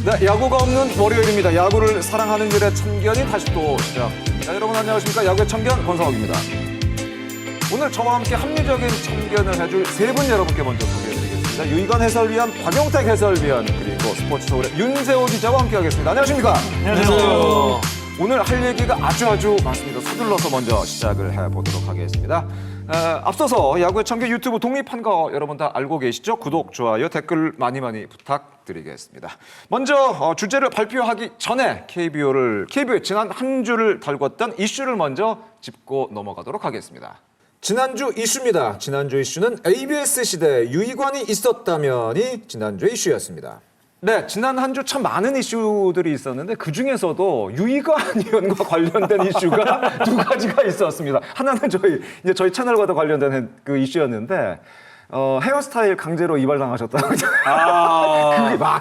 네, 야구가 없는 월요일입니다. 야구를 사랑하는 일의 참견이 다시 또 시작됩니다. 여러분 안녕하십니까? 야구의 참견 권성욱입니다. 오늘 저와 함께 합리적인 참견을 해줄 세 분 여러분께 먼저 소개해드리겠습니다. 유희관 해설위원, 박용택 해설위원, 그리고 스포츠 서울의 윤세호 기자와 함께하겠습니다. 안녕하십니까? 안녕하세요. 오늘 할 얘기가 아주 많습니다. 서둘러서 먼저 시작을 해보도록 하겠습니다. 앞서서 야구의 참견 유튜브 독립한 거 여러분 다 알고 계시죠? 구독, 좋아요, 댓글 많이 부탁드리겠습니다. 먼저 주제를 발표하기 전에 KBO의 지난 한 주를 달궜던 이슈를 먼저 짚고 넘어가도록 하겠습니다. 지난주 이슈입니다. 지난주 이슈는 ABS 시대에 유희관이 있었다면이 지난주의 이슈였습니다. 네, 지난 한 주 참 많은 이슈들이 있었는데 그중에서도 유희관 의원과 관련된 이슈가 두 가지가 있었습니다. 하나는 저희 채널과도 관련된 그 이슈였는데 헤어스타일 강제로 이발당하셨다고.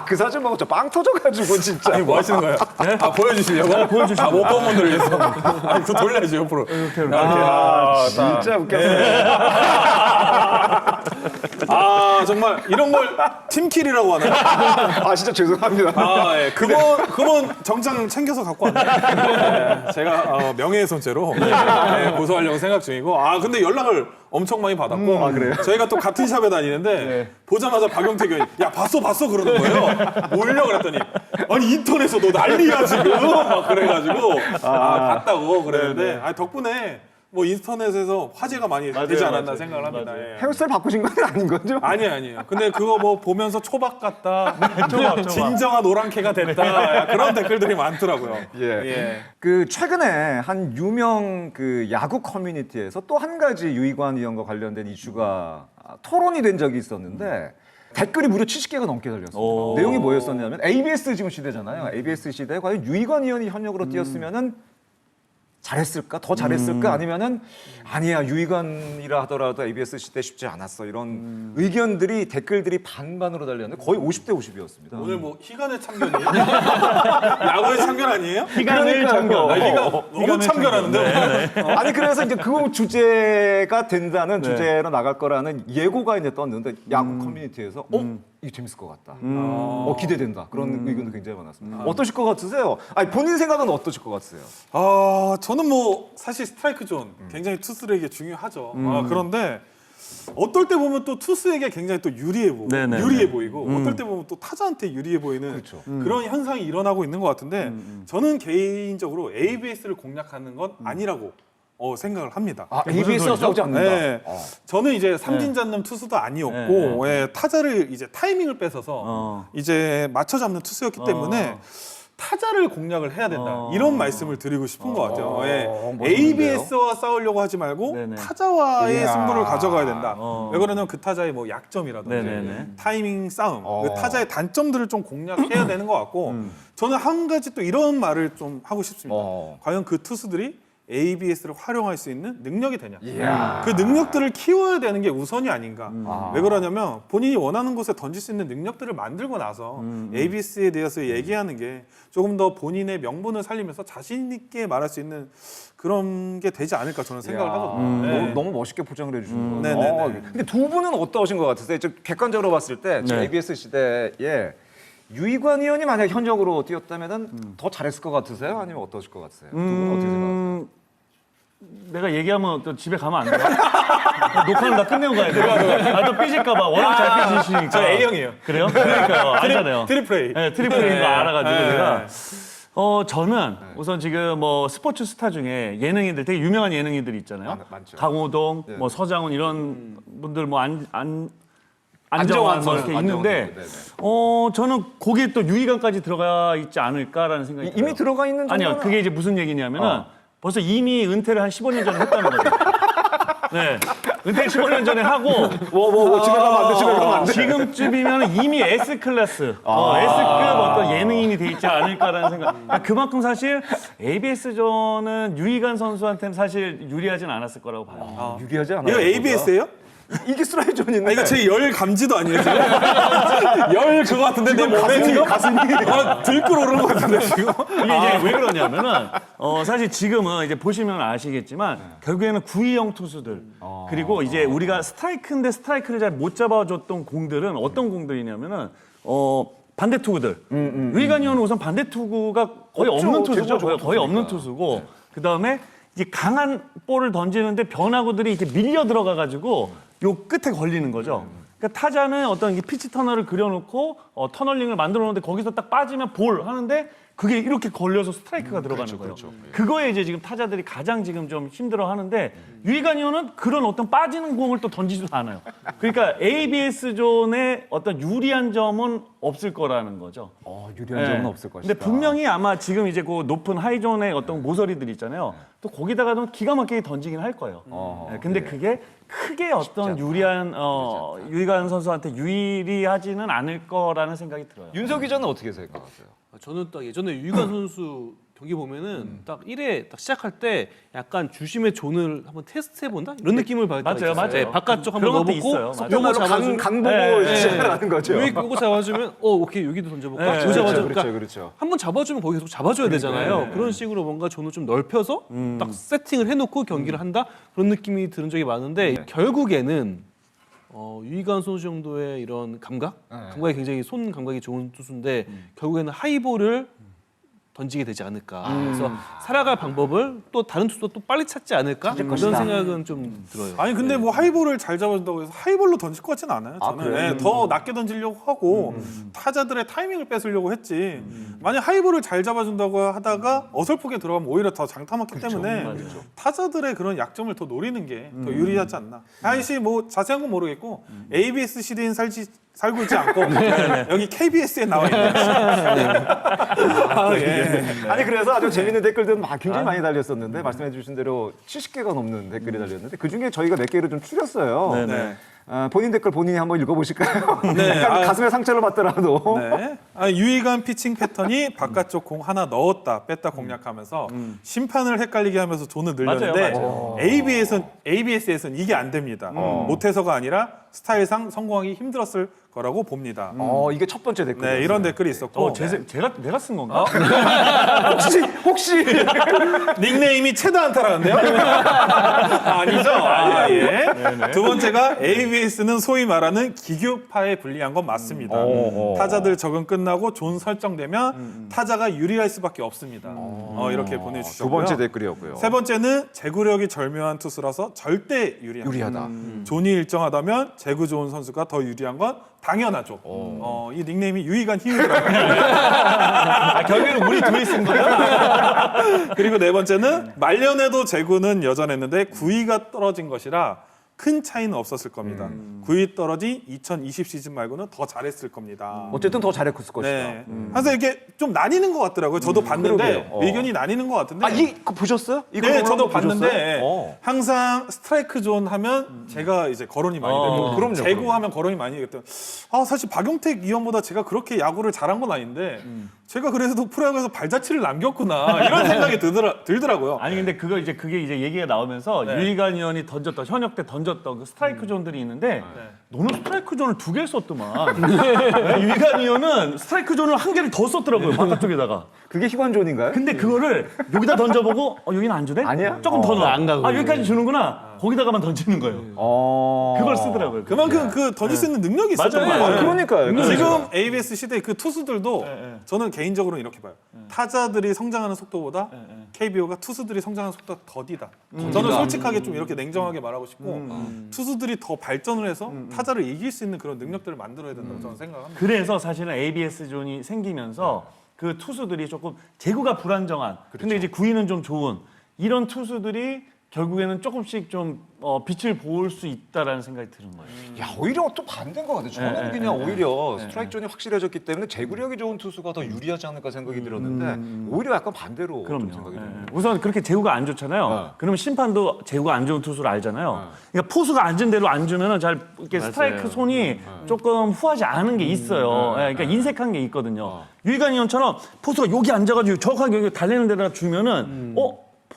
그 사진 보고 저 빵 터져가지고 진짜. 아니, 뭐 하시는 거예요? 네? 보여주시려고? 보여주시려고. 못 본 분들 위해서. 아니, 그거 돌려야지, 옆으로. 이렇게. 진짜 웃겼어요. 정말 이런 걸 팀킬이라고 하나요? 진짜 죄송합니다. 예. 그건 정장 챙겨서 갖고 왔네요. 네, 제가 명예훼손죄로 고소하려고 생각 중이고. 근데 연락을 엄청 많이 받았고. 그래요? 저희가 또 같은 샵에 다니는데 보자마자 박용택 의원이 야 봤어 그러는 거예요. 뭘려 그랬더니 아니 인터넷에서 너 난리야 지금 막 그래가지고 봤다고 그랬는데 덕분에 뭐 인터넷에서 화제가 많이 되지 않았나 생각을 합니다. 예. 헤어스타일 바꾸신 건 아닌 거죠? 아니에요. 근데 그거 뭐 보면서 초밥 같다. 초밥. 진정한 오랑캐가 됐다. 그런 댓글들이 많더라고요. 예. 그 최근에 한 유명 그 야구 커뮤니티에서 또 한 가지 유희관 의원과 관련된 이슈가 토론이 된 적이 있었는데 댓글이 무려 70개가 넘게 달렸습니다. 내용이 뭐였었냐면 ABS 지금 시대잖아요. ABS 시대에 과연 유희관 의원이 현역으로 뛰었으면은 잘했을까? 더 잘했을까? 아니면은 아니야 유희관이라 하더라도 ABS 시대 쉽지 않았어 이런 의견들이 댓글들이 반반으로 달렸는데 거의 50대 50이었습니다. 오늘 뭐 희간의 참견이에요? 야구의 참견 아니에요? 희간의 참견. 너무 참견하는데. 아니 그래서 이제 그 주제가 된다는 주제로 나갈 거라는 예고가 이제 떴는데 야구 커뮤니티에서 이게 재밌을 것 같다. 기대된다. 그런 의견도 굉장히 많았습니다. 어떠실 것 같으세요? 아니 본인 생각은 어떠실 것 같으세요? 저는 뭐 사실 스트라이크 존 굉장히 투수에게 중요하죠. 그런데 어떨 때 보면 또 투수에게 굉장히 또 유리해 보이고 어떨 때 보면 또 타자한테 유리해 보이는 그렇죠. 그런 현상이 일어나고 있는 것 같은데 저는 개인적으로 ABS를 공략하는 건 아니라고 생각을 합니다. ABS가 싸우지 않는다. 네. 저는 이제 삼진잡는 투수도 아니었고 타자를 이제 타이밍을 뺏어서 이제 맞춰 잡는 투수였기 때문에 타자를 공략을 해야 된다. 이런 말씀을 드리고 싶은 것 같아요. ABS와 싸우려고 하지 말고 타자와의 승부를 가져가야 된다. 왜 그러냐면 그 타자의 뭐 약점이라든지 타이밍 싸움, 그 타자의 단점들을 좀 공략해야 되는 것 같고 저는 한 가지 또 이런 말을 좀 하고 싶습니다. 과연 그 투수들이 ABS를 활용할 수 있는 능력이 되냐. 그 능력들을 키워야 되는 게 우선이 아닌가. 왜 그러냐면 본인이 원하는 곳에 던질 수 있는 능력들을 만들고 나서 ABS에 대해서 얘기하는 게 조금 더 본인의 명분을 살리면서 자신 있게 말할 수 있는 그런 게 되지 않을까 저는 생각을 하거든요. 너무 멋있게 포장을 해주시는 거예요. 근데 두 분은 어떠신 것 같으세요? 객관적으로 봤을 때 ABS 시대에 유희관 의원이 만약 현역으로 뛰었다면 더 잘했을 것 같으세요? 아니면 어떠실 것 같으세요? 두 분은 어떻게 생각하세요? 내가 얘기하면 또 집에 가면 안 돼요? 녹화를 다 끝내고 가야 돼요. 또 삐질까봐. 워낙 잘 삐지시니까. 저 A형이에요. 그래요? 그러니까요. 알잖아요. 트리플 A. 네, 트리플 A인 거 알아가지고 제가. 저는 우선 지금 뭐 스포츠 스타 중에 예능인들, 되게 유명한 예능인들이 있잖아요. 많죠. 강호동, 뭐 서장훈 이런 분들 뭐 안정환 뭐 이렇게 있는데 저는 거기에 또 유희관까지 들어가 있지 않을까라는 생각이 들어요. 이미 들어가 있는 정도는 아니요. 그게 이제 무슨 얘기냐면은 벌써 이미 은퇴를 한 15년 전에 했다는 거죠. 네. 은퇴를 15년 전에 하고 집에 가면 안 돼, 집에 가면 안 돼. 지금쯤이면 이미 S클래스, S급 어떤 예능인이 돼 있지 않을까라는 생각. 그만큼 사실 ABS전은 유희관 선수한테는 사실 유리하진 않았을 거라고 봐요. 유리하지 않아요. 이거 ABS예요? 이게 스트라이크존인데. 이거 제 열 감지도 아니에요, 지금? 열 그거 같은데 내 몸에 지금 가슴이 들끓어 오르는 것 같은데 지금? 이게 이제 왜 그러냐면은 사실 지금은 이제 보시면 아시겠지만 결국에는 구위형 투수들 그리고 이제 우리가 스트라이크인데 스트라이크를 잘 못 잡아줬던 공들은 어떤 공들이냐면은 반대 투구들. 유희관 의원은 우선 반대 투구가 거의 없죠. 없는 투수죠. 대부분 거의 없는 투수니까. 투수고 그다음에 이제 강한 볼을 던지는데 변화구들이 이제 밀려 들어가 가지고 요 끝에 걸리는 거죠. 그러니까 타자는 어떤 이 피치 터널을 그려놓고 터널링을 만들어 놓는데 거기서 딱 빠지면 볼 하는데 그게 이렇게 걸려서 스트라이크가 들어가는 거예요. 그거에 이제 지금 타자들이 가장 지금 좀 힘들어 하는데 유희관 의원은 그런 어떤 빠지는 공을 또 던지지도 않아요. 그러니까 ABS 존의 어떤 유리한 점은 없을 거라는 거죠. 유리한 점은 없을 것이다. 근데 분명히 아마 지금 이제 그 높은 하이존의 어떤 모서리들 있잖아요. 또 거기다가도 기가 막히게 던지긴 할 거예요. 근데 그게 크게 어떤 유리한 유희관 선수한테 유리하지는 않을 거라는 생각이 들어요. 윤석 기자는 어떻게 생각하세요? 저는 딱 예전에 유희관 선수 경기 보면은 딱 1회 딱 시작할 때 약간 주심의 존을 한번 테스트해 본다 이런 느낌을 받을 때가 맞아요, 있어요. 맞아요. 네, 바깥쪽 그런 한번 것도 넣어보고 있어요. 요거 잡아주면 강 보고 시작을 하는 거죠. 여기 요거 잡아주면 오케이 여기도 던져볼까? 네, 이거 그렇죠, 잡아줄까? 그렇죠, 그렇죠. 한번 잡아주면 거기 계속 잡아줘야 되잖아요. 그런 식으로 뭔가 존을 좀 넓혀서 딱 세팅을 해놓고 경기를 한다 그런 느낌이 드는 적이 많은데 결국에는 유희관 선수 정도의 이런 감각이 굉장히 손 감각이 좋은 투수인데 결국에는 하이볼을 던지게 되지 않을까. 그래서 살아갈 방법을 또 다른 투수도 또 빨리 찾지 않을까 그런 생각은 좀 들어요. 아니 근데 뭐 하이볼을 잘 잡아준다고 해서 하이볼로 던질 것 같지는 않아요. 저는 그래요? 더 낮게 던지려고 하고 타자들의 타이밍을 뺏으려고 했지. 만약 하이볼을 잘 잡아준다고 하다가 어설프게 들어가면 오히려 더 장타맞기 때문에 타자들의 그런 약점을 더 노리는 게 더 유리하지 않나. 아니시 뭐 자세한 건 모르겠고 ABS 시대인 살고 있지 않고 여기 KBS에 나와 있는. 아니 그래서 아주 재밌는 댓글들은 굉장히 많이 달렸었는데 말씀해 주신 대로 70개가 넘는 댓글이 달렸는데 그중에 저희가 몇 개를 좀 추렸어요. 네. 본인 댓글 본인이 한번 읽어보실까요? 네. 약간 가슴에 상처를 받더라도. 네. 유희관 피칭 패턴이 바깥쪽 공 하나 넣었다 뺐다 공략하면서 심판을 헷갈리게 하면서 존을 늘렸는데 맞아요. ABS에서는 이게 안 됩니다. 못해서가 아니라 스타일상 성공하기 힘들었을 거라고 봅니다. 이게 첫 번째 댓글. 네, 이런 댓글이 있었고 내가 쓴 건가? 혹시 닉네임이 체다 안타라는데요? 아니죠? 예. 두 번째가 ABS는 소위 말하는 기교파에 불리한 건 맞습니다. 타자들 적응 끝나고 존 설정되면 타자가 유리할 수밖에 없습니다. 이렇게 보내주셨고요. 두 번째 댓글이었고요. 세 번째는 제구력이 절묘한 투수라서 절대 유리하다. 존이 일정하다면 제구 좋은 선수가 더 유리한 건 당연하죠. 이 닉네임이 유희관 희유더라고요. 결국에는 우리 둘이 쓴 거야? 그리고 네 번째는 말년에도 제구는 여전했는데 구위가 떨어진 것이라 큰 차이는 없었을 겁니다. 구위 떨어진 2020 시즌 말고는 더 잘했을 겁니다. 어쨌든 더 잘했을 것이다. 네. 항상 이렇게 좀 나뉘는 것 같더라고요. 저도 봤는데 그러게요. 의견이 나뉘는 것 같은데. 그거 보셨어요? 이 네, 그걸 저도 한번 보셨어요? 봤는데 항상 스트라이크 존 하면 제가 이제 거론이 많이 되고 그럼요, 제구하면 거론이 많이 되거든. 사실 박용택 위원보다 제가 그렇게 야구를 잘한 건 아닌데 제가 그래도 프로야구에서 발자취를 남겼구나 이런 생각이 들더라고요. 아니 근데 그게 이제 얘기가 나오면서 유희관 의원이 던졌던 현역 때 던졌던 그 스트라이크 존들이 있는데 너는 스트라이크 존을 2개 썼더만. 유희관 의원은 스트라이크 존을 1개를 더 썼더라고요 바깥쪽에다가. 그게 희관존인가요? 근데 그거를 여기다 던져보고 여기는 안 주네? 아니야? 조금 더 넣어. 안 가고. 여기까지 주는구나. 거기다가만 던지는 거예요. 그걸 쓰더라고요. 그만큼 그 던질 수 있는 능력이 있었잖아요. 맞아요. 그러니까요. 지금 ABS 시대 그 투수들도 저는 개인적으로 이렇게 봐요. 타자들이 성장하는 속도보다 KBO가 투수들이 성장하는 속도가 더디다. 저는 솔직하게 좀 이렇게 냉정하게 말하고 싶고 투수들이 더 발전을 해서 타자를 이길 수 있는 그런 능력들을 만들어야 된다고 저는 생각합니다. 그래서 사실은 ABS 존이 생기면서 그 투수들이 조금 제구가 불안정한 근데 이제 구위는 좀 좋은 이런 투수들이 결국에는 조금씩 좀 빛을 볼 수 있다라는 생각이 드는 거예요. 야 오히려 또 반대인 것 같아요. 저는 그냥 오히려 스트라이크 존이 확실해졌기 때문에 제구력이 좋은 투수가 더 유리하지 않을까 생각이 들었는데 오히려 약간 반대로 좀 생각이 듭니다. 우선 그렇게 제구가 안 좋잖아요. 그러면 심판도 제구가 안 좋은 투수를 알잖아요. 그러니까 포수가 앉은 대로 안 주면은 잘 이렇게 스트라이크 손이 조금 후하지 않은 게 있어요. 그러니까 인색한 게 있거든요. 유희관 의원처럼 포수가 여기 앉아가지고 정확하게 여기 달래는 데다가 주면은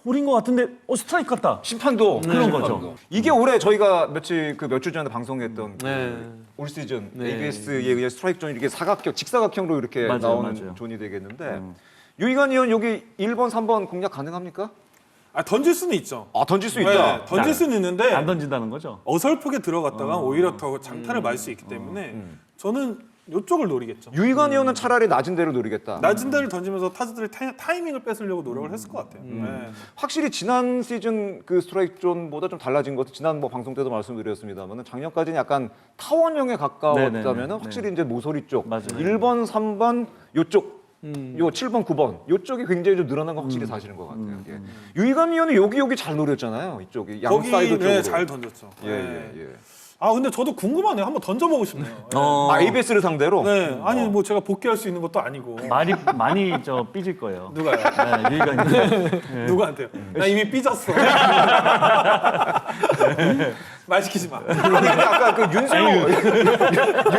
볼인 것 같은데 스트라이크 같다. 심판도 그런 거죠. 이게 올해 저희가 몇 주 전에 방송했던 네. 올 시즌 ABS에 의해 스트라이크 존이 이렇게 직사각형으로 이렇게 맞아요, 나오는 맞아요. 존이 되겠는데 유희관 의원 여기 1번, 3번 공략 가능합니까? 던질 수는 있죠. 던질 수 있다. 네, 던질 수는 있는데 안 던진다는 거죠. 어설프게 들어갔다가 오히려 더 장타를 맞을 수 있기 때문에 저는 이쪽을 노리겠죠. 유희관 의원은 차라리 낮은 데를 노리겠다. 낮은 데를 던지면서 타자들의 타이밍을 뺏으려고 노력을 했을 것 같아요. 네. 확실히 지난 시즌 그 스트라이크 존보다 좀 달라진 것도 지난 뭐 방송 때도 말씀드렸습니다만 작년까지는 약간 타원형에 가까웠다면 네네네. 확실히 이제 모서리 쪽 맞아요. 1번, 3번 요쪽 요 7번, 9번 요쪽이 굉장히 좀 늘어난 건 확실히 사실인 것 같아요. 예. 유희관 의원은 여기 잘 노렸잖아요. 이쪽이 양 거기 사이드 쪽으로. 네, 잘 던졌죠. 예, 네. 예, 예. 아 근데 저도 궁금하네요. 한번 던져보고 싶네요. ABS를 상대로 네, 아니 뭐 제가 복귀할 수 있는 것도 아니고. 많이 저 삐질 거예요. 누가요? 네, 유희관이. 누구한테요? 나 이미 삐졌어. 말 시키지 마. 아니, 근데 아까 그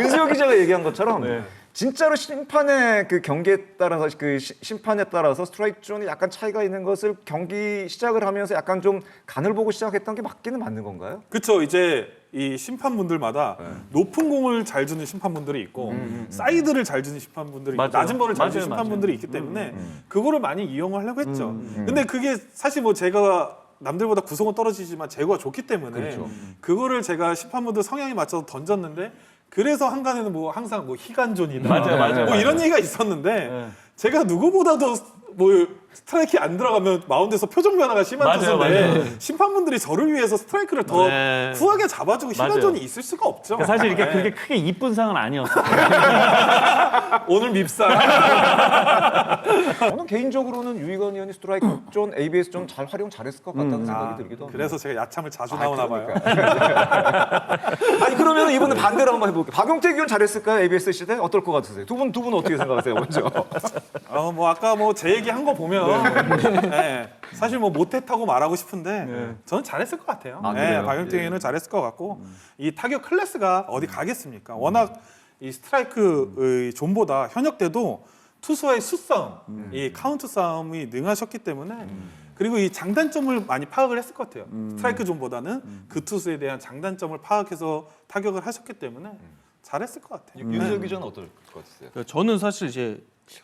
윤수혁 기자가 얘기한 것처럼 진짜로 심판의 그 경기에 따라서 그 심판에 따라서 스트라이크 존이 약간 차이가 있는 것을 경기 시작을 하면서 약간 좀 간을 보고 시작했던 게 맞기는 맞는 건가요? 그렇죠. 이제 이 심판분들마다 높은 공을 잘 주는 심판분들이 있고 사이드를 잘 주는 심판분들이 있고 맞아요. 낮은 볼을 잘 주는 맞아요, 심판분들이 있기 때문에 그거를 많이 이용하려고 했죠. 근데 그게 사실 뭐 제가 남들보다 구속은 떨어지지만 제구가 좋기 때문에 그거를 제가 심판분들 성향에 맞춰서 던졌는데 그래서 한간에는 뭐 항상 뭐 희간존이다 맞아요. 뭐 이런 얘기가 있었는데 제가 누구보다도 뭐 스트라이크 안 들어가면 마운드에서 표정 변화가 심한 맞아요, 투수인데 맞아요. 심판분들이 저를 위해서 스트라이크를 더 네. 후하게 잡아주고 희간존이 있을 수가 없죠. 그러니까 사실 이렇게 네. 그렇게 크게 이쁜 상은 아니었어요. 오늘 밉살. 저는 개인적으로는 유희관 의원이 스트라이크 존, ABS 존 잘 활용 잘했을 것 같다는 생각이 들기도 합니다. 그래서 제가 야참을 자주 나오나 봐요. 아니 그러면 이번에 반대로 한번 해볼게요. 박용택 의원 잘했을까요? ABS 시대 어떨 것 같으세요? 두 분 어떻게 생각하세요? 먼저. 뭐 아까 뭐 제 얘기 한 거 보면 네, 사실 뭐 못했다고 말하고 싶은데 저는 잘했을 것 같아요. 아, 네, 그래요? 박용택 의원은 잘했을 것 같고 이 타격 클래스가 어디 가겠습니까? 워낙 이 스트라이크의 존보다 현역 때도 투수와의 수싸움, 이 카운트 싸움이 능하셨기 때문에 그리고 이 장단점을 많이 파악을 했을 것 같아요. 스트라이크 존보다는 그 투수에 대한 장단점을 파악해서 타격을 하셨기 때문에 잘했을 것 같아요. 윤수혁 기자는 어떨 것 같으세요? 그러니까 저는 사실 이제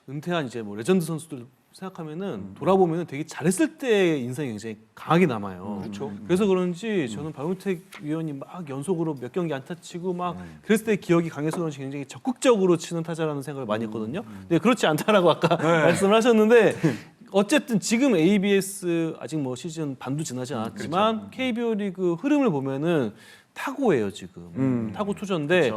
은퇴한 이제 뭐 레전드 선수들 생각하면은 돌아보면은 되게 잘했을 때 인상이 굉장히 강하게 남아요. 그렇죠. 그래서 그런지 저는 박용택 위원이 막 연속으로 몇 경기 안타 치고 막 그랬을 때 기억이 강해서 그런지 굉장히 적극적으로 치는 타자라는 생각을 많이 했거든요. 근데 그렇지 않다라고 아까 말씀을 하셨는데 어쨌든 지금 ABS 아직 뭐 시즌 반도 지나지 않았지만 KBO 리그 흐름을 보면은 타고예요 지금 타고 투저인데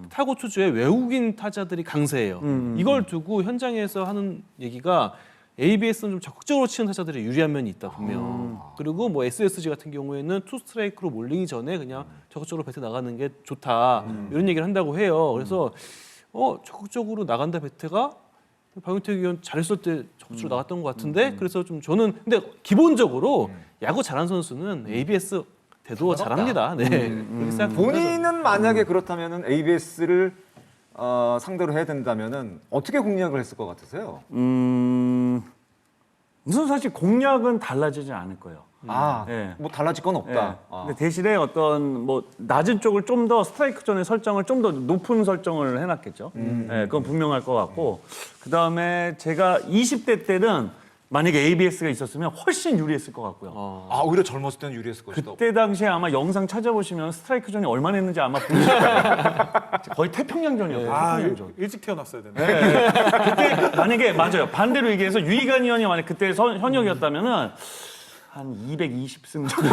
타고 투저에 외국인 타자들이 강세예요. 이걸 두고 현장에서 하는 얘기가 ABS는 좀 적극적으로 치는 타자들이 유리한 면이 있다 분명. 그리고 뭐 SSG 같은 경우에는 투 스트라이크로 몰리기 전에 그냥 적극적으로 배트 나가는 게 좋다 이런 얘기를 한다고 해요. 그래서 적극적으로 나간다 배트가 박용택 의원 잘했을 때 적극적으로 나갔던 것 같은데 그래서 좀 저는 근데 기본적으로 야구 잘하는 선수는 ABS 대도 잘합니다. 네. 그렇게 생각합니다. 본인은 만약에 그렇다면은 ABS를 상대로 해야 된다면은 어떻게 공략을 했을 것 같으세요? 우선 사실 공략은 달라지지 않을 거예요. 네. 뭐 달라질 건 없다. 네. 근데 대신에 어떤 뭐 낮은 쪽을 좀 더 스트라이크 존의 설정을 좀 더 높은 설정을 해놨겠죠. 네, 그건 분명할 것 같고 그 다음에 제가 20대 때는 만약에 ABS가 있었으면 훨씬 유리했을 것 같고요. 오히려 젊었을 때는 유리했을 것이다. 그때 당시에 아마 영상 찾아보시면 스트라이크 존이 얼마나 했는지 아마 보실 거예요. 거의 태평양전이었어요. 태평양전. 일찍 태어났어야 되네. 그때 만약에 맞아요. 반대로 얘기해서 유희관 의원이 만약 그때 현역이었다면은 한 220승 정도.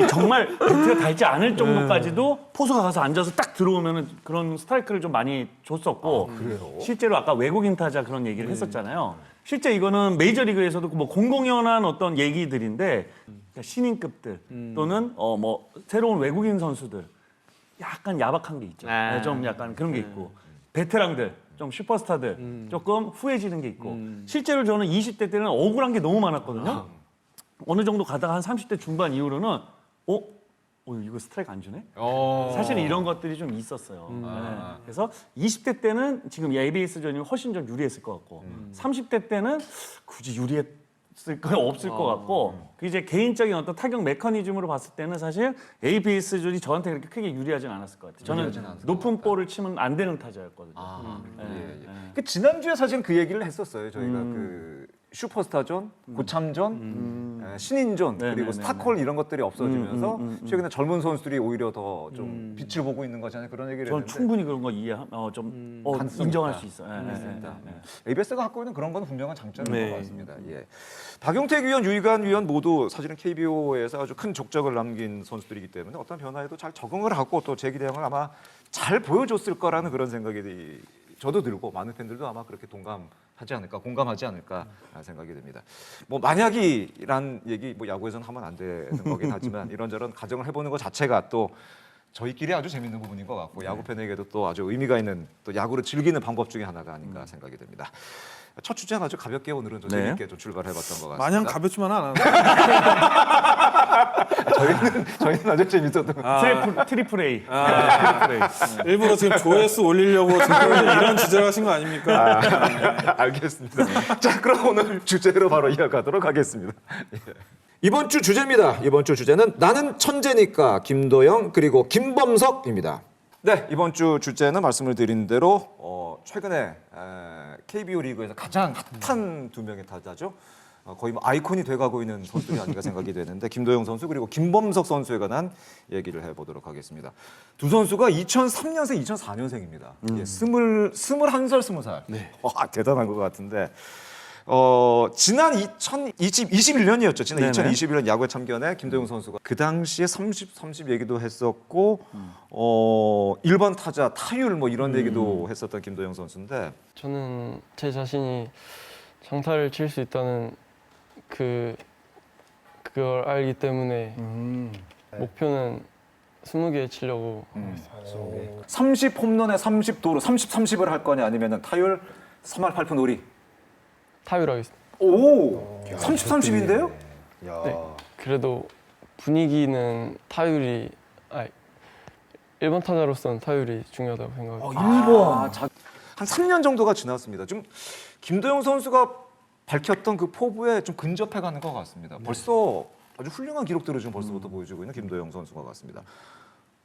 정말 배트가 닳지 않을 정도까지도 포수가 가서 앉아서 딱 들어오면은 그런 스트라이크를 좀 많이 줬었고 실제로 아까 외국인 타자 그런 얘기를 했었잖아요. 실제 이거는 메이저리그에서도 뭐 공공연한 어떤 얘기들인데 그러니까 신인급들 또는 뭐 새로운 외국인 선수들 약간 야박한 게 있죠. 네, 좀 약간 그런 게 있고 베테랑들 좀 슈퍼스타들 조금 후해지는 게 있고 실제로 저는 20대 때는 억울한 게 너무 많았거든요. 어느 정도 가다가 한 30대 중반 이후로는 이거 스트라이크 안 주네? 사실은 이런 것들이 좀 있었어요. 네. 그래서 20대 때는 지금 ABS전이 훨씬 좀 유리했을 것 같고 30대 때는 굳이 유리했을 거 없을 것 같고 그 이제 개인적인 어떤 타격 메커니즘으로 봤을 때는 사실 ABS전이 저한테 그렇게 크게 유리하진 않았을 것 같아요. 저는 높은 볼을 치면 안 되는 타자였거든요. 그 지난주에 사실 그 얘기를 했었어요. 저희가 그 슈퍼스타전, 고참전, 신인전 네, 그리고 네, 네, 스타콜 이런 것들이 없어지면서 최근에 젊은 선수들이 오히려 더 좀 빛을 보고 있는 거잖아요. 그런 얘기를 저는 했는데 충분히 그런 거 가능성이 인정할 있다. 수 있어요. 맞습니다. ABS가 갖고 있는 그런 건 분명한 장점인 네. 것 같습니다. 예. 박용택 위원, 유희관 위원 모두 사실은 KBO에서 아주 큰 족적을 남긴 선수들이기 때문에 어떤 변화에도 잘 적응을 하고 또 재기 대응을 아마 잘 보여줬을 거라는 그런 생각이 저도 들고 많은 팬들도 아마 그렇게 동감하지 않을까, 공감하지 않을까 생각이 듭니다. 뭐 만약이란 얘기 뭐 야구에서는 하면 안 되는 거긴 하지만 이런저런 가정을 해보는 것 자체가 또 저희끼리 아주 재밌는 부분인 것 같고 야구 팬에게도 또 아주 의미가 있는 또 야구를 즐기는 방법 중에 하나가 아닌가 생각이 듭니다. 첫 주제는 아주 가볍게 오늘은 좀 재밌게 좀 출발해봤던 것 같습니다. 마냥 가볍지만 않아. 저희는 아주 재밌었던 트리플 A. 일부러 지금 조회수 올리려고 지금 이런 주제를 하신 거 아닙니까? 알겠습니다. 자, 그럼 오늘 주제로 바로 이어가도록 하겠습니다. 예. 이번 주 주제입니다. 이번 주 주제는 나는 천재니까 김도영 그리고 김범석입니다. 네, 이번 주 주제는 말씀을 드린 대로 최근에 KBO 리그에서 가장 핫한 두 명의 타자죠. 거의 뭐 아이콘이 돼가고 있는 선수들이 아닌가 생각이 되는데 김도영 선수 그리고 김범석 선수에 관한 얘기를 해보도록 하겠습니다. 두 선수가 2003년생, 2004년생입니다. 예, 21살, 20살. 네. 와, 대단한 것 같은데 지난 2021년이었죠. 지난 2021년 야구에 참견에 김도영 선수가 그 당시에 30 얘기도 했었고 1번 타자 타율 뭐 이런 얘기도 했었던 김도영 선수인데 저는 제 자신이 장타를 칠 수 있다는 그걸 알기 때문에 목표는 20개 치려고 하고 있습니다. 30 홈런에 30 도루, 30을 할 거냐 아니면 타율 3할 8푼 5리. 타율하겠습니다. 오, 30인데요? 네. 그래도 분위기는 타율이 1번 타자로서는 타율이 중요하다고 생각합니다. 1번. 한 3년 정도가 지났습니다. 좀 김도영 선수가 밝혔던 그 포부에 좀 근접해가는 것 같습니다. 벌써 아주 훌륭한 기록들을 좀 벌써부터 보여주고 있는 김도영 선수가 같습니다.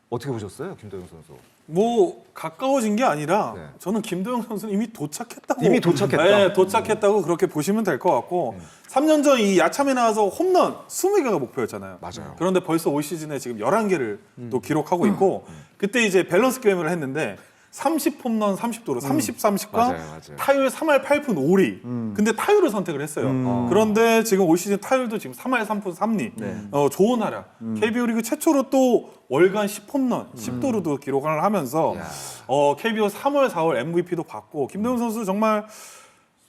어떻게 보셨어요, 김도영 선수? 뭐 가까워진 게 아니라 네. 저는 김도영 선수는 이미 도착했다고. 이미 도착했다. 네, 도착했다고 그렇게 보시면 될 것 같고 3년 전 이 야참에 나와서 홈런 20개가 목표였잖아요. 맞아요. 그런데 벌써 올 시즌에 지금 11개를 또 기록하고 있고 그때 이제 밸런스 게임을 했는데 30 홈런 30도로 30과 맞아요. 타율 3할 8푼 5리. 근데 타율을 선택을 했어요. 그런데 지금 올 시즌 타율도 지금 3할 3푼 3리. 좋은 하락. KBO 리그 최초로 또 월간 10홈런, 10도루도 기록을 하면서 KBO 3월, 4월 MVP도 받고 김도영 선수 정말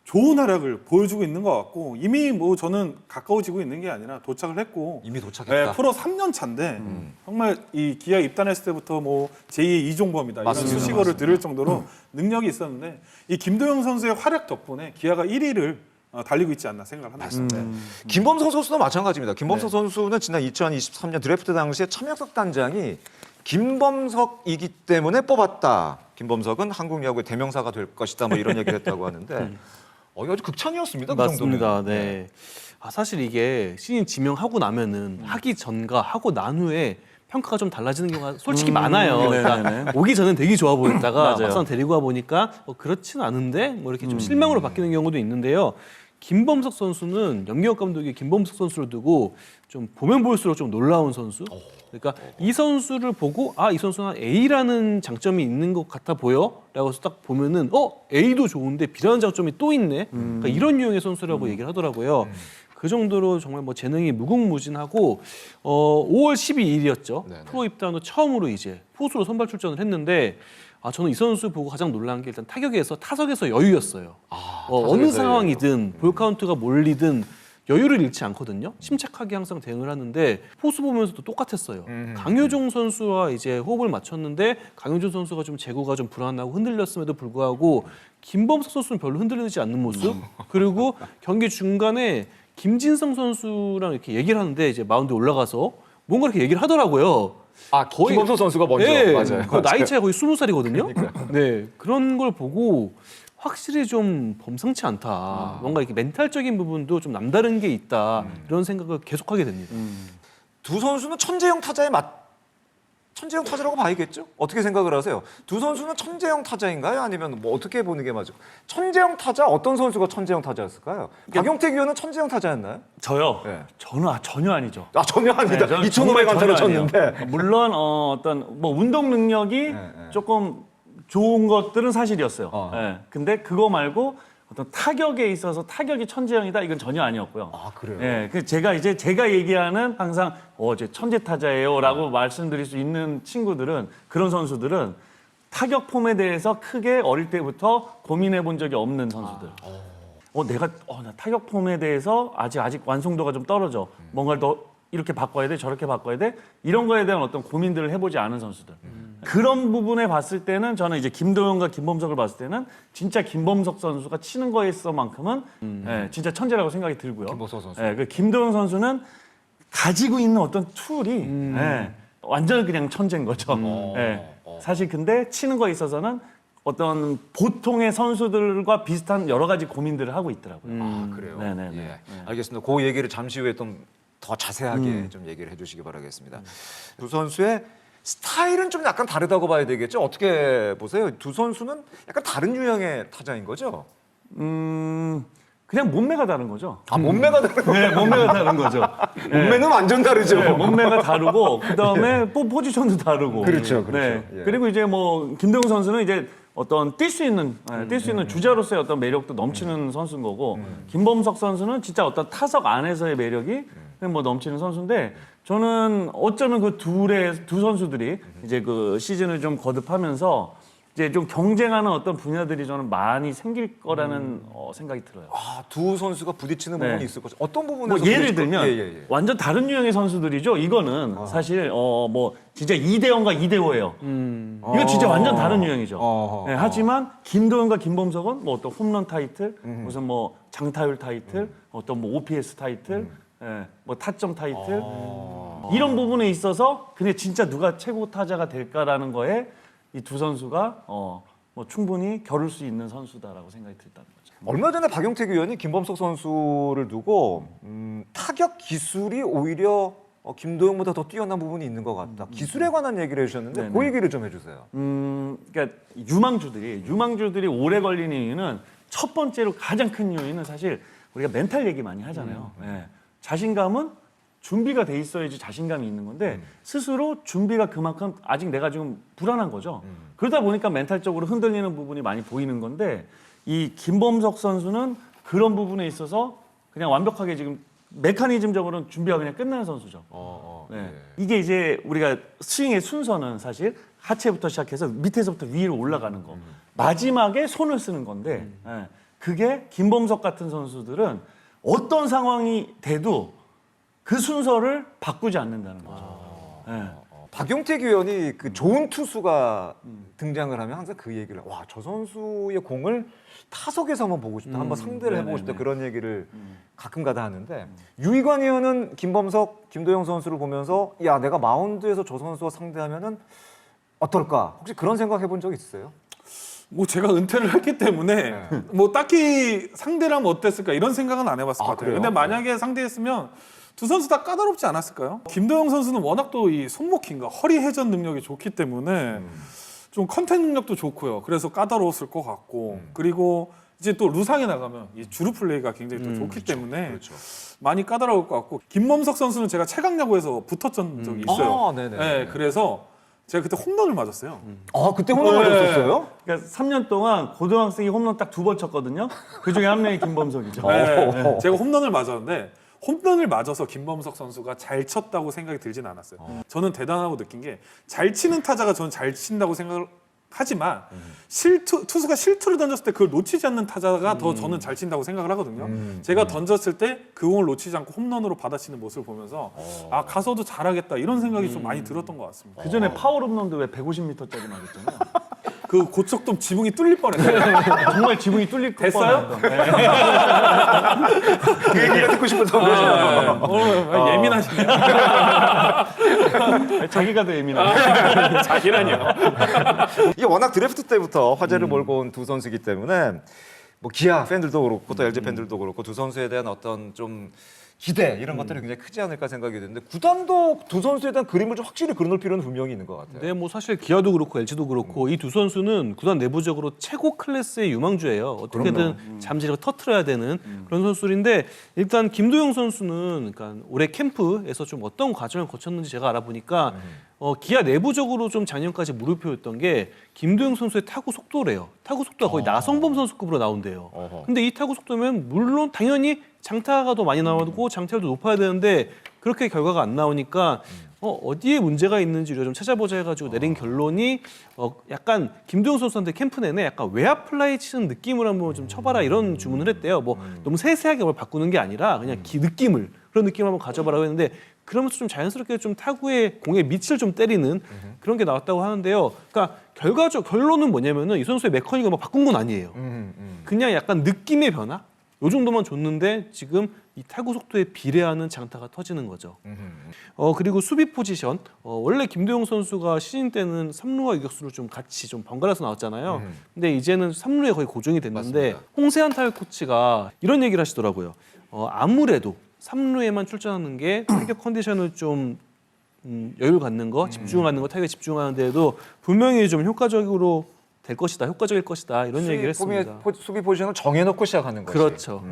좋은 활약을 보여주고 있는 것 같고 이미 뭐 저는 가까워지고 있는 게 아니라 도착을 했고 이미 도착했다. 프로 3년 차인데 정말 이 기아 입단했을 때부터 뭐 제2의 이종범이다 이런 맞습니다. 수식어를 들을 정도로 능력이 있었는데 이 김도영 선수의 활약 덕분에 기아가 1위를 달리고 있지 않나 생각을 합니다. 김범석 선수도 마찬가지입니다. 김범석 선수는 지난 2023년 드래프트 당시에 참여석 단장이 김범석이기 때문에 뽑았다. 김범석은 한국 야구의 대명사가 될 것이다. 뭐 이런 얘기를 했다고 하는데 아주 극찬이었습니다. 그 맞습니다. 정도면. 네. 사실 이게 신인 지명하고 나면은 하기 전과 하고 난 후에 평가가 좀 달라지는 경우가 솔직히 많아요. 그러니까 오기 전엔 되게 좋아 보였다가 맞아요. 막상 데리고 와 보니까 그렇지는 않은데 뭐 이렇게 좀 실망으로 바뀌는 경우도 있는데요. 김범석 선수는 염기혁 감독이 김범석 선수를 두고 좀 보면 볼수록 좀 놀라운 선수. 그러니까 이 선수를 보고 이 선수는 A라는 장점이 있는 것 같아 보여라고 해서 딱 보면은 A도 좋은데 B라는 장점이 또 있네. 그러니까 이런 유형의 선수라고 얘기를 하더라고요. 그 정도로 정말 뭐 재능이 무궁무진하고 5월 12일이었죠. 네네. 프로 입단 후 처음으로 이제 포수로 선발 출전을 했는데 저는 이 선수 보고 가장 놀란 게 일단 타석에서 여유였어요. 어느 타석에서의 상황이든 볼 카운트가 몰리든 여유를 잃지 않거든요. 침착하게 항상 대응을 하는데 포수 보면서도 똑같았어요. 강효종 선수와 이제 호흡을 맞췄는데 강효종 선수가 좀 제구가 좀 불안하고 흔들렸음에도 불구하고 김범석 선수는 별로 흔들리지 않는 모습. 그리고 경기 중간에 김진성 선수랑 이렇게 얘기를 하는데 이제 마운드에 올라가서 뭔가 이렇게 얘기를 하더라고요. 거의- 김범석 선수가 먼저 네, 맞아요. 그 나이 차이가 거의 20살이거든요. 네, 그런 걸 보고 확실히 좀 범상치 않다. 뭔가 이렇게 멘탈적인 부분도 좀 남다른 게 있다. 이런 생각을 계속하게 됩니다. 두 선수는 천재형 타자에 천재형 타자라고 봐야겠죠? 어떻게 생각을 하세요? 두 선수는 천재형 타자인가요? 아니면 뭐 어떻게 보는 게 맞죠? 천재형 타자 어떤 선수가 천재형 타자였을까요? 박용택 위원은 천재형 타자였나요? 저요? 네. 저는 전혀 아니죠. 아 전혀 아니다. 저는 2,500 안타를 전혀 아니에요. 쳤는데. 물론 어떤 뭐 운동 능력이 조금 좋은 것들은 사실이었어요. 예. 근데 그거 말고 어떤 타격에 있어서 타격이 천재형이다 이건 전혀 아니었고요. 아 그래요? 예, 그 제가 얘기하는 항상 제 천재 타자예요라고 말씀드릴 수 있는 친구들은 그런 선수들은 타격 폼에 대해서 크게 어릴 때부터 고민해 본 적이 없는 선수들. 나 타격 폼에 대해서 아직 완성도가 좀 떨어져. 뭔가를 더 이렇게 바꿔야 돼, 저렇게 바꿔야 돼. 이런 거에 대한 어떤 고민들을 해보지 않은 선수들. 그런 부분에 봤을 때는 저는 이제 김도영과 김범석을 봤을 때는 진짜 김범석 선수가 치는 거에 있어만큼은 진짜 천재라고 생각이 들고요. 김범석 선수. 그 김도영 선수는 가지고 있는 어떤 툴이 완전 그냥 천재인 거죠. 사실 근데 치는 거에 있어서는 어떤 보통의 선수들과 비슷한 여러 가지 고민들을 하고 있더라고요. 아 그래요? 네네네. 예. 알겠습니다. 그 얘기를 잠시 후에 좀 더 자세하게 좀 얘기를 해주시기 바라겠습니다. 두 선수의 스타일은 좀 약간 다르다고 봐야 되겠죠? 어떻게 보세요? 두 선수는 약간 다른 유형의 타자인 거죠? 그냥 몸매가 다른 거죠. 아 몸매가 다른 거. 네, 몸매가 다른 거죠. 몸매는 완전 다르죠. 네, 몸매가 다르고 그다음에 포지션도 다르고. 그렇죠. 네. 예. 그리고 이제 뭐 김도영 선수는 이제 어떤 뛸 수 있는 주자로서의 어떤 매력도 넘치는 선수인 거고 김범석 선수는 진짜 어떤 타석 안에서의 매력이 그냥 뭐 넘치는 선수인데 저는 어쩌면 그 두 선수들이 이제 그 시즌을 좀 거듭하면서 이제 좀 경쟁하는 어떤 분야들이 저는 많이 생길 거라는 생각이 들어요. 아, 두 선수가 부딪히는 네. 부분이 있을 거죠. 어떤 부분에서 뭐 예를 부딪힐 거- 들면 예. 완전 다른 유형의 선수들이죠. 이거는 사실 뭐 진짜 2대0과 2대5예요. 이거 진짜 완전 다른 유형이죠. 네, 하지만 김도현과 김범석은 뭐 어떤 홈런 타이틀, 무슨 뭐 장타율 타이틀, 어떤 뭐 OPS 타이틀, 뭐 타점 타이틀 이런 부분에 있어서 그냥 진짜 누가 최고 타자가 될까라는 거에 이 두 선수가 뭐 충분히 겨룰 수 있는 선수다라고 생각이 들다는 거죠. 얼마 전에 박용택 위원이 김범석 선수를 두고 타격 기술이 오히려 김도영보다 더 뛰어난 부분이 있는 것 같다. 기술에 관한 얘기를 해주셨는데 네네. 그 얘기를 좀 해주세요. 그러니까 유망주들이 오래 걸리는 이유는 첫 번째로 가장 큰 요인은 사실 우리가 멘탈 얘기 많이 하잖아요. 자신감은 준비가 돼 있어야지 자신감이 있는 건데 스스로 준비가 그만큼 아직 내가 좀 불안한 거죠. 그러다 보니까 멘탈적으로 흔들리는 부분이 많이 보이는 건데 이 김범석 선수는 그런 부분에 있어서 그냥 완벽하게 지금 메커니즘적으로는 준비가 그냥 끝나는 선수죠. 네. 이게 이제 우리가 스윙의 순서는 사실 하체부터 시작해서 밑에서부터 위로 올라가는 거. 마지막에 손을 쓰는 건데 그게 김범석 같은 선수들은 어떤 상황이 돼도 그 순서를 바꾸지 않는다는 거죠. 박용택 위원이 그 좋은 투수가 등장을 하면 항상 그 얘기를 저 선수의 공을 타석에서만 보고 싶다. 한번 상대를 해보고 싶다. 그런 얘기를 가끔가다 하는데 유희관 의원은 김범석, 김도영 선수를 보면서 내가 마운드에서 저 선수와 상대하면은 어떨까? 혹시 그런 생각 해본 적 있으세요? 뭐 제가 은퇴를 했기 때문에 뭐 딱히 상대라면 어땠을까 이런 생각은 안 해봤을 것 같아요. 그래요? 근데 만약에 상대했으면 두 선수 다 까다롭지 않았을까요? 김도영 선수는 워낙 또 이 손목힘과 허리 회전 능력이 좋기 때문에 좀 컨택 능력도 좋고요. 그래서 까다로웠을 것 같고 그리고 이제 또 루상에 나가면 이 주루 플레이가 굉장히 또 좋기 때문에 많이 까다로울 것 같고 김범석 선수는 제가 최강야구에서 붙었던 적이 있어요. 네네. 네, 그래서 제가 그때 홈런을 맞았어요. 그때 홈런 맞았었어요? 그러니까 3년 동안 고등학생이 홈런 딱 2번 쳤거든요. 그 중에 한 명이 김범석이죠. 네, 제가 홈런을 맞았는데 홈런을 맞아서 김범석 선수가 잘 쳤다고 생각이 들진 않았어요. 저는 대단하고 느낀 게 잘 치는 타자가 저는 잘 친다고 생각을 하지만 투수가 실투를 던졌을 때 그걸 놓치지 않는 타자가 더 저는 잘 친다고 생각을 하거든요. 제가 던졌을 때 그 공을 놓치지 않고 홈런으로 받아치는 모습을 보면서 가서도 잘하겠다 이런 생각이 좀 많이 들었던 것 같습니다. 그 전에 파워 홈런도 왜 150m짜리 맞았잖아요. 그 고척돔 지붕이 뚫릴 뻔했어요. 정말 지붕이 뚫릴 됐어요? 뻔했던. 그 얘기가 듣고 싶어서 오늘 예민하시네요. 자기가 더 예민하죠. 자기라니요. 이게 워낙 드래프트 때부터 화제를 몰고 온 두 선수이기 때문에 뭐 기아 팬들도 그렇고 또 LG 팬들도 그렇고 두 선수에 대한 어떤 좀 기대 이런 것들이 굉장히 크지 않을까 생각이 드는데 구단도 두 선수에 대한 그림을 좀 확실히 그려놓을 필요는 분명히 있는 것 같아요. 네, 뭐 사실 기아도 그렇고 LG도 그렇고 이 두 선수는 구단 내부적으로 최고 클래스의 유망주예요. 어떻게든 잠재력을 터트려야 되는 그런 선수인데 일단 김도영 선수는 그러니까 올해 캠프에서 좀 어떤 과정을 거쳤는지 제가 알아보니까 기아 내부적으로 좀 작년까지 물음표였던 게 김도영 선수의 타구 속도래요. 타구 속도가 거의 나성범 선수급으로 나온대요. 근데 이 타구 속도면 물론 당연히 장타가 더 많이 나오고 장타율도 높아야 되는데 그렇게 결과가 안 나오니까 어디에 문제가 있는지 우리가 좀 찾아보자 해가지고 내린 결론이 약간 김도영 선수한테 캠프 내내 약간 외야 플라이 치는 느낌을 한번 좀 쳐봐라 이런 주문을 했대요. 뭐 너무 세세하게 뭘 바꾸는 게 아니라 그냥 느낌을 그런 느낌을 한번 가져봐라고 했는데 그러면서 좀 자연스럽게 좀 타구의 공의 밑을 좀 때리는 그런 게 나왔다고 하는데요. 그러니까 결론은 뭐냐면은 이 선수의 메커닉을 막 바꾼 건 아니에요. 그냥 약간 느낌의 변화? 요 정도만 줬는데 지금 이 타구 속도에 비례하는 장타가 터지는 거죠. 그리고 수비 포지션. 원래 김도영 선수가 시즌 때는 3루와 유격수를 좀 같이 좀 번갈아서 나왔잖아요. 근데 이제는 3루에 거의 고정이 됐는데 맞습니다. 홍세한 타격 코치가 이런 얘기를 하시더라고요. 아무래도 3루에만 출전하는 게 타격 컨디션을 좀 여유를 갖는 거, 집중하는 거, 타격에 집중하는 데에도 분명히 좀 효과적으로 될 것이다, 효과적일 것이다 이런 얘기를 했습니다. 수비 포지션을 정해놓고 시작하는 거죠. 그렇죠.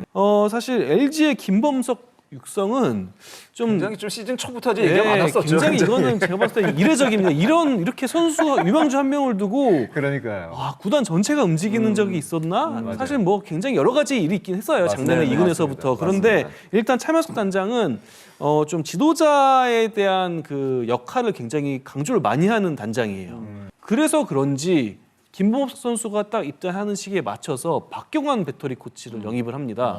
사실 LG의 김범석 육성은 좀 굉장히 좀 시즌 초부터 이제 얘기가 많았었죠. 굉장히 이거는 제가 봤을 때 이례적입니다. 이렇게 선수 유망주 한 명을 두고 그러니까요. 구단 전체가 움직이는 적이 있었나? 사실 뭐 굉장히 여러 가지 일이 있긴 했어요. 작년에 맞습니다. 2군에서부터. 그런데 맞습니다. 일단 차명석 단장은 좀 지도자에 대한 그 역할을 굉장히 강조를 많이 하는 단장이에요. 그래서 그런지 김범석 선수가 딱 입단하는 시기에 맞춰서 박경환 배터리 코치를 영입을 합니다.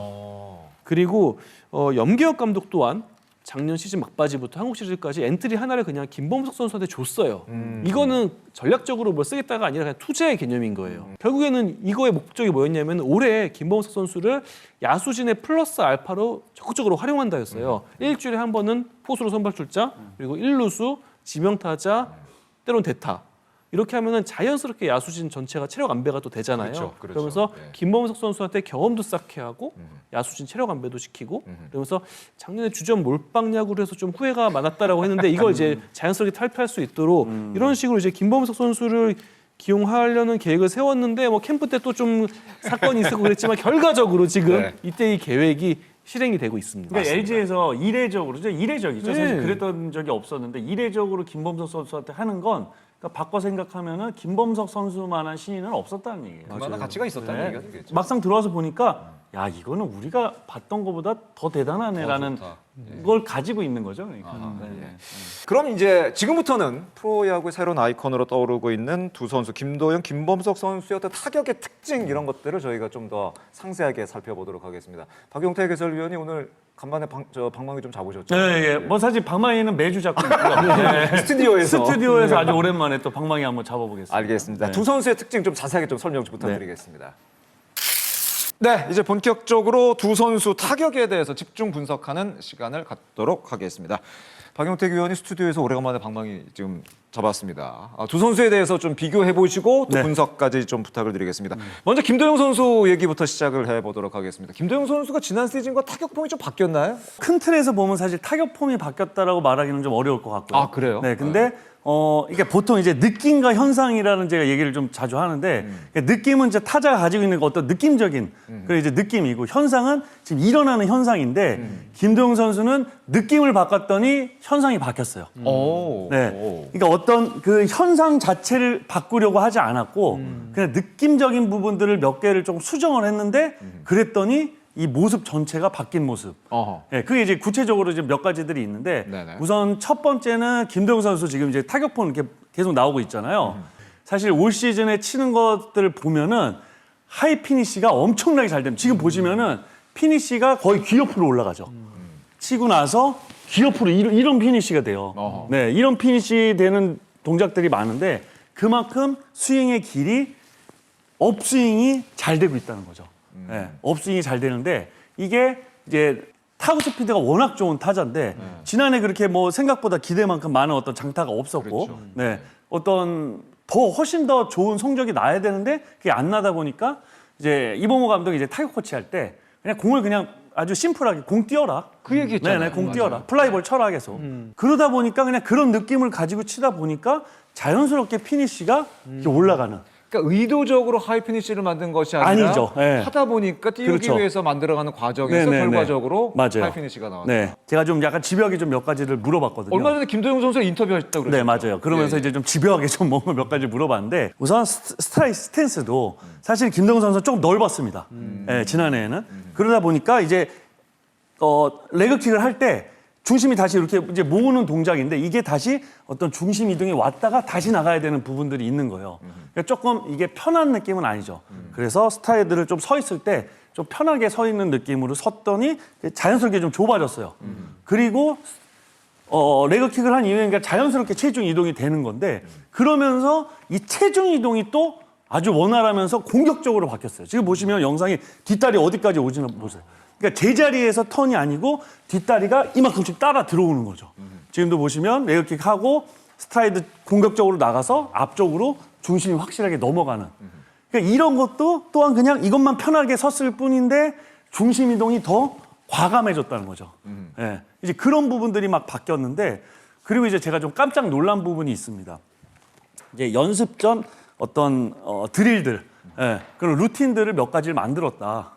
그리고 염기혁 감독 또한 작년 시즌 막바지부터 한국 시리즈까지 엔트리 하나를 그냥 김범석 선수한테 줬어요. 이거는 전략적으로 뭘 쓰겠다가 아니라 그냥 투자의 개념인 거예요. 결국에는 이거의 목적이 뭐였냐면 올해 김범석 선수를 야수진의 플러스 알파로 적극적으로 활용한다였어요. 일주일에 한 번은 포수로 선발 출장, 그리고 1루수, 지명타자, 때론 대타. 이렇게 하면은 자연스럽게 야수진 전체가 체력 안배가 또 되잖아요. 그렇죠. 그러면서 네. 김범석 선수한테 경험도 쌓게 하고 야수진 체력 안배도 시키고 그러면서 작년에 주전 몰빵 야구를 해서 좀 후회가 많았다라고 했는데 이걸 이제 자연스럽게 탈피할 수 있도록 이런 식으로 이제 김범석 선수를 기용하려는 계획을 세웠는데 뭐 캠프 때 또 좀 사건이 있었고 그랬지만 결과적으로 지금 네. 이때 이 계획이 실행이 되고 있습니다. 그러니까 LG에서 이례적이죠. 네. 사실 그랬던 적이 없었는데 이례적으로 김범석 선수한테 하는 건 그러니까 바꿔 생각하면은 김범석 선수만한 신인은 없었다는 얘기예요. 그만한 가치가 있었다는 얘기가 되겠죠. 막상 들어와서 보니까 야 이거는 우리가 봤던 것보다 더 대단하네라는 좋다. 걸 가지고 있는 거죠. 그러니까. 네. 그럼 이제 지금부터는 프로야구의 새로운 아이콘으로 떠오르고 있는 두 선수 김도영, 김범석 선수의 어떤 타격의 특징 이런 것들을 저희가 좀 더 상세하게 살펴보도록 하겠습니다. 박용태 해설위원이 오늘 간만에 방망이 좀 잡으셨죠? 네, 뭐 사실 방망이는 매주 잡고 있고요. 네. 스튜디오에서 아주 오랜만에 또 방망이 한번 잡아보겠습니다. 알겠습니다. 네. 두 선수의 특징 좀 자세하게 좀 설명 좀 부탁드리겠습니다. 네, 이제 본격적으로 두 선수 타격에 대해서 집중 분석하는 시간을 갖도록 하겠습니다. 박용택 위원이 스튜디오에서 오래간만에 방망이 지금 잡았습니다. 두 선수에 대해서 좀 비교해 보시고 또 네. 분석까지 좀 부탁을 드리겠습니다. 먼저 김도영 선수 얘기부터 시작을 해보도록 하겠습니다. 김도영 선수가 지난 시즌과 타격폼이 좀 바뀌었나요? 큰 틀에서 보면 사실 타격 폼이 바뀌었다라고 말하기는 좀 어려울 것 같고요. 아, 그래요? 네, 근데 이게 보통 이제 느낌과 현상이라는 제가 얘기를 좀 자주 하는데 그러니까 느낌은 이제 타자가 가지고 있는 어떤 느낌적인 그 이제 느낌이고 현상은 지금 일어나는 현상인데 김도영 선수는 느낌을 바꿨더니 현상이 바뀌었어요. 오. 네, 그러니까 어떤 그 현상 자체를 바꾸려고 하지 않았고 그냥 느낌적인 부분들을 몇 개를 좀 수정을 했는데 그랬더니 이 모습 전체가 바뀐 모습. 어허. 네, 그게 이제 구체적으로 이제 몇 가지들이 있는데 네네. 우선 첫 번째는 김도영 선수 지금 이제 타격폼 이렇게 계속 나오고 있잖아요. 사실 올 시즌에 치는 것들을 보면은 하이 피니시가 엄청나게 잘 됩니다. 지금 보시면은 피니시가 거의 귀 옆으로 올라가죠. 치고 나서 귀 옆으로 이런 피니시가 돼요. 어허. 네, 이런 피니시 되는 동작들이 많은데 그만큼 스윙의 길이 업스윙이 잘 되고 있다는 거죠. 네, 업스윙이 잘 되는데 이게 이제 타구 스피드가 워낙 좋은 타자인데 지난해 그렇게 뭐 생각보다 기대만큼 많은 어떤 장타가 없었고 그렇죠. 네, 어떤 훨씬 더 좋은 성적이 나야 되는데 그게 안 나다 보니까 이제 이범호 감독이 이제 타격 코치 할 때 그냥 공을 그냥 아주 심플하게 공 띄워라. 그 얘기했잖아요. 네네, 공 맞아요. 띄워라. 플라이볼 쳐라 계속. 그러다 보니까 그냥 그런 느낌을 가지고 치다 보니까 자연스럽게 피니시가 이렇게 올라가는. 그러니까 의도적으로 하이 피니시를 만든 것이 아니라 아니죠. 네. 하다 보니까 띄우기 그렇죠. 위해서 만들어가는 과정에서 네네네. 결과적으로 맞아요. 하이 피니시가 나왔다. 네, 제가 좀 약간 집요하게 좀 몇 가지를 물어봤거든요. 얼마 전에 김도영 선수 인터뷰하셨다고 그랬어요. 네, 맞아요. 그러면서 예. 이제 좀 집요하게 좀 뭔가 몇 가지 물어봤는데 우선 스탠스도 사실 김동훈 선수는 조금 넓었습니다. 예, 지난해에는. 그러다 보니까 이제 레그킥을 할 때 중심이 다시 이렇게 이제 모으는 동작인데 이게 다시 어떤 중심 이동이 왔다가 다시 나가야 되는 부분들이 있는 거예요. 그러니까 조금 이게 편한 느낌은 아니죠. 그래서 스타일들을 좀 서 있을 때 좀 편하게 서 있는 느낌으로 섰더니 자연스럽게 좀 좁아졌어요. 그리고 레그킥을 한 이후에 그러니까 자연스럽게 체중 이동이 되는 건데 그러면서 이 체중 이동이 또 아주 원활하면서 공격적으로 바뀌었어요. 지금 보시면 영상이 뒷다리 어디까지 오지나 보세요. 그러니까 제자리에서 턴이 아니고 뒷다리가 이만큼씩 따라 들어오는 거죠. 지금도 보시면 레그킥 하고 스트라이드 공격적으로 나가서 앞쪽으로 중심이 확실하게 넘어가는. 그러니까 이런 것도 또한 그냥 이것만 편하게 섰을 뿐인데 중심 이동이 더 과감해졌다는 거죠. 예. 이제 그런 부분들이 막 바뀌었는데 그리고 이제 제가 좀 깜짝 놀란 부분이 있습니다. 이제 연습 전 어떤 드릴들, 예. 그런 루틴들을 몇 가지를 만들었다.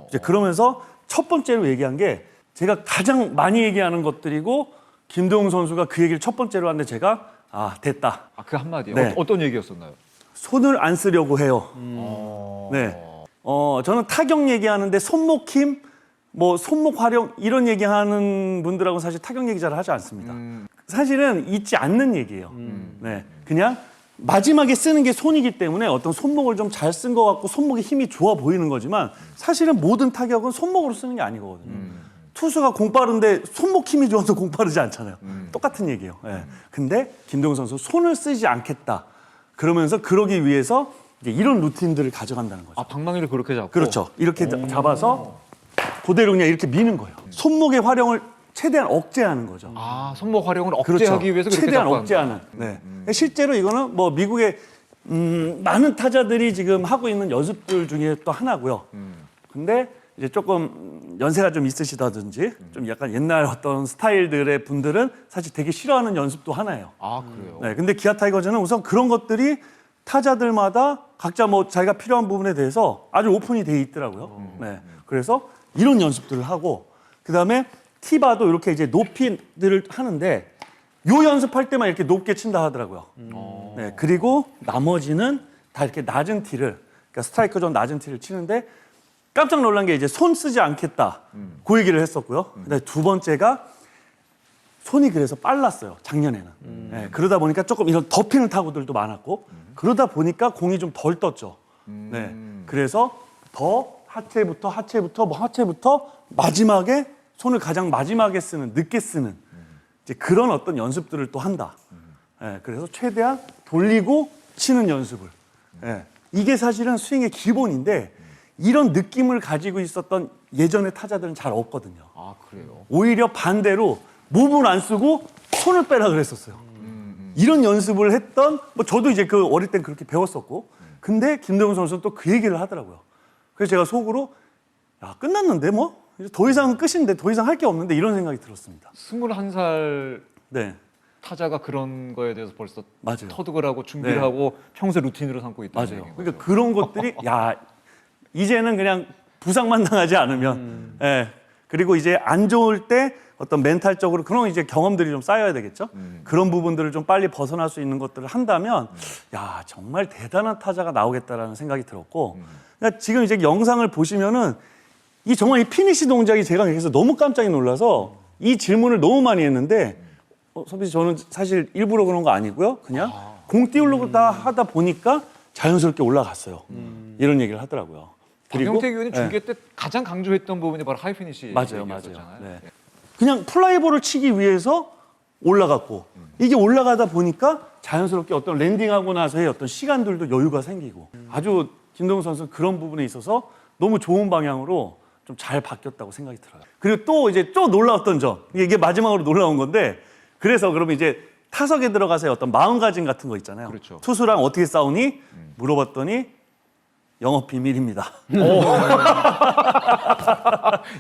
이제 그러면서 첫 번째로 얘기한 게 제가 가장 많이 얘기하는 것들이고 김동훈 선수가 그 얘기를 첫 번째로 하는데 제가 됐다. 그 한마디요. 네. 어떤 얘기였었나요? 손을 안 쓰려고 해요. 네. 저는 타격 얘기하는데 손목 힘, 뭐 손목 활용 이런 얘기하는 분들하고 사실 타격 얘기 잘 하지 않습니다. 사실은 있지 않는 얘기예요. 네. 그냥 마지막에 쓰는 게 손이기 때문에 어떤 손목을 좀 잘 쓴 것 같고 손목에 힘이 좋아 보이는 거지만 사실은 모든 타격은 손목으로 쓰는 게 아니거든요. 투수가 공 빠른데 손목 힘이 좋아서 공 빠르지 않잖아요. 똑같은 얘기예요. 네. 근데 김동훈 선수 손을 쓰지 않겠다. 그러면서 그러기 위해서 이제 이런 루틴들을 가져간다는 거죠. 방망이를 그렇게 잡고. 그렇죠. 이렇게 잡아서 그대로 그냥 이렇게 미는 거예요. 손목의 활용을 최대한 억제하는 거죠. 손목 활용을 그렇죠. 억제하기 위해서 그렇게 최대한 잡고 억제하는. 네. 실제로 이거는 뭐 미국의 많은 타자들이 지금 하고 있는 연습들 중에 또 하나고요. 근데 이제 조금 연세가 좀 있으시다든지 좀 약간 옛날 어떤 스타일들의 분들은 사실 되게 싫어하는 연습도 하나예요. 그래요. 네. 근데 기아 타이거즈는 우선 그런 것들이 타자들마다 각자 뭐 자기가 필요한 부분에 대해서 아주 오픈이 돼 있더라고요. 네. 그래서 이런 연습들을 하고 그다음에 티바도 이렇게 이제 높이들을 하는데 요 연습할 때만 이렇게 높게 친다 하더라고요. 네. 그리고 나머지는 다 이렇게 낮은 티를 그러니까 스트라이크 존 낮은 티를 치는데 깜짝 놀란 게 이제 손 쓰지 않겠다. 그 얘기를 했었고요. 그다음에 두 번째가 손이 그래서 빨랐어요. 작년에는. 네, 그러다 보니까 조금 이런 덮이는 타구들도 많았고 그러다 보니까 공이 좀 덜 떴죠. 네, 그래서 더 하체부터 마지막에 손을 가장 마지막에 쓰는 늦게 쓰는 이제 그런 어떤 연습들을 또 한다. 네, 그래서 최대한 돌리고 치는 연습을. 네, 이게 사실은 스윙의 기본인데 이런 느낌을 가지고 있었던 예전의 타자들은 잘 없거든요. 그래요. 오히려 반대로 몸을 안 쓰고 손을 빼라 그랬었어요. 이런 연습을 했던 뭐 저도 이제 그 어릴 땐 그렇게 배웠었고 근데 김동훈 선수는 또 그 얘기를 하더라고요. 그래서 제가 속으로 야 끝났는데 뭐 이제 더 이상은 끝인데 더 이상 할 게 없는데 이런 생각이 들었습니다. 21살 네, 타자가 그런 거에 대해서 벌써 맞아요. 터득을 하고 준비를 네. 하고 평소 루틴으로 삼고 있다는 맞아요. 얘기인 그러니까 거죠. 그런 것들이 야 이제는 그냥 부상만 당하지 않으면 예. 그리고 이제 안 좋을 때 어떤 멘탈적으로 그런 이제 경험들이 좀 쌓여야 되겠죠. 그런 부분들을 좀 빨리 벗어날 수 있는 것들을 한다면 야 정말 대단한 타자가 나오겠다라는 생각이 들었고 그러니까 지금 이제 영상을 보시면은 이 정말 이 피니시 동작이 제가 그래서 너무 깜짝 놀라서 이 질문을 너무 많이 했는데 선배 씨 저는 사실 일부러 그런 거 아니고요. 그냥 공 띄우려고 다 하다 보니까 자연스럽게 올라갔어요. 이런 얘기를 하더라고요. 박영택 의원이 네. 중계 때 가장 강조했던 부분이 바로 하이 피니시 맞아요. 얘기였었잖아요. 네. 그냥 플라이볼을 치기 위해서 올라갔고 이게 올라가다 보니까 자연스럽게 어떤 랜딩하고 나서의 어떤 시간들도 여유가 생기고 아주 김동훈 선수 그런 부분에 있어서 너무 좋은 방향으로 좀 잘 바뀌었다고 생각이 들어요. 그리고 또 이제 또 놀라웠던 점 이게 마지막으로 놀라운 건데 그래서 그러면 이제 타석에 들어가서 어떤 마음가짐 같은 거 있잖아요. 그렇죠. 투수랑 어떻게 싸우니 물어봤더니 영업 비밀입니다.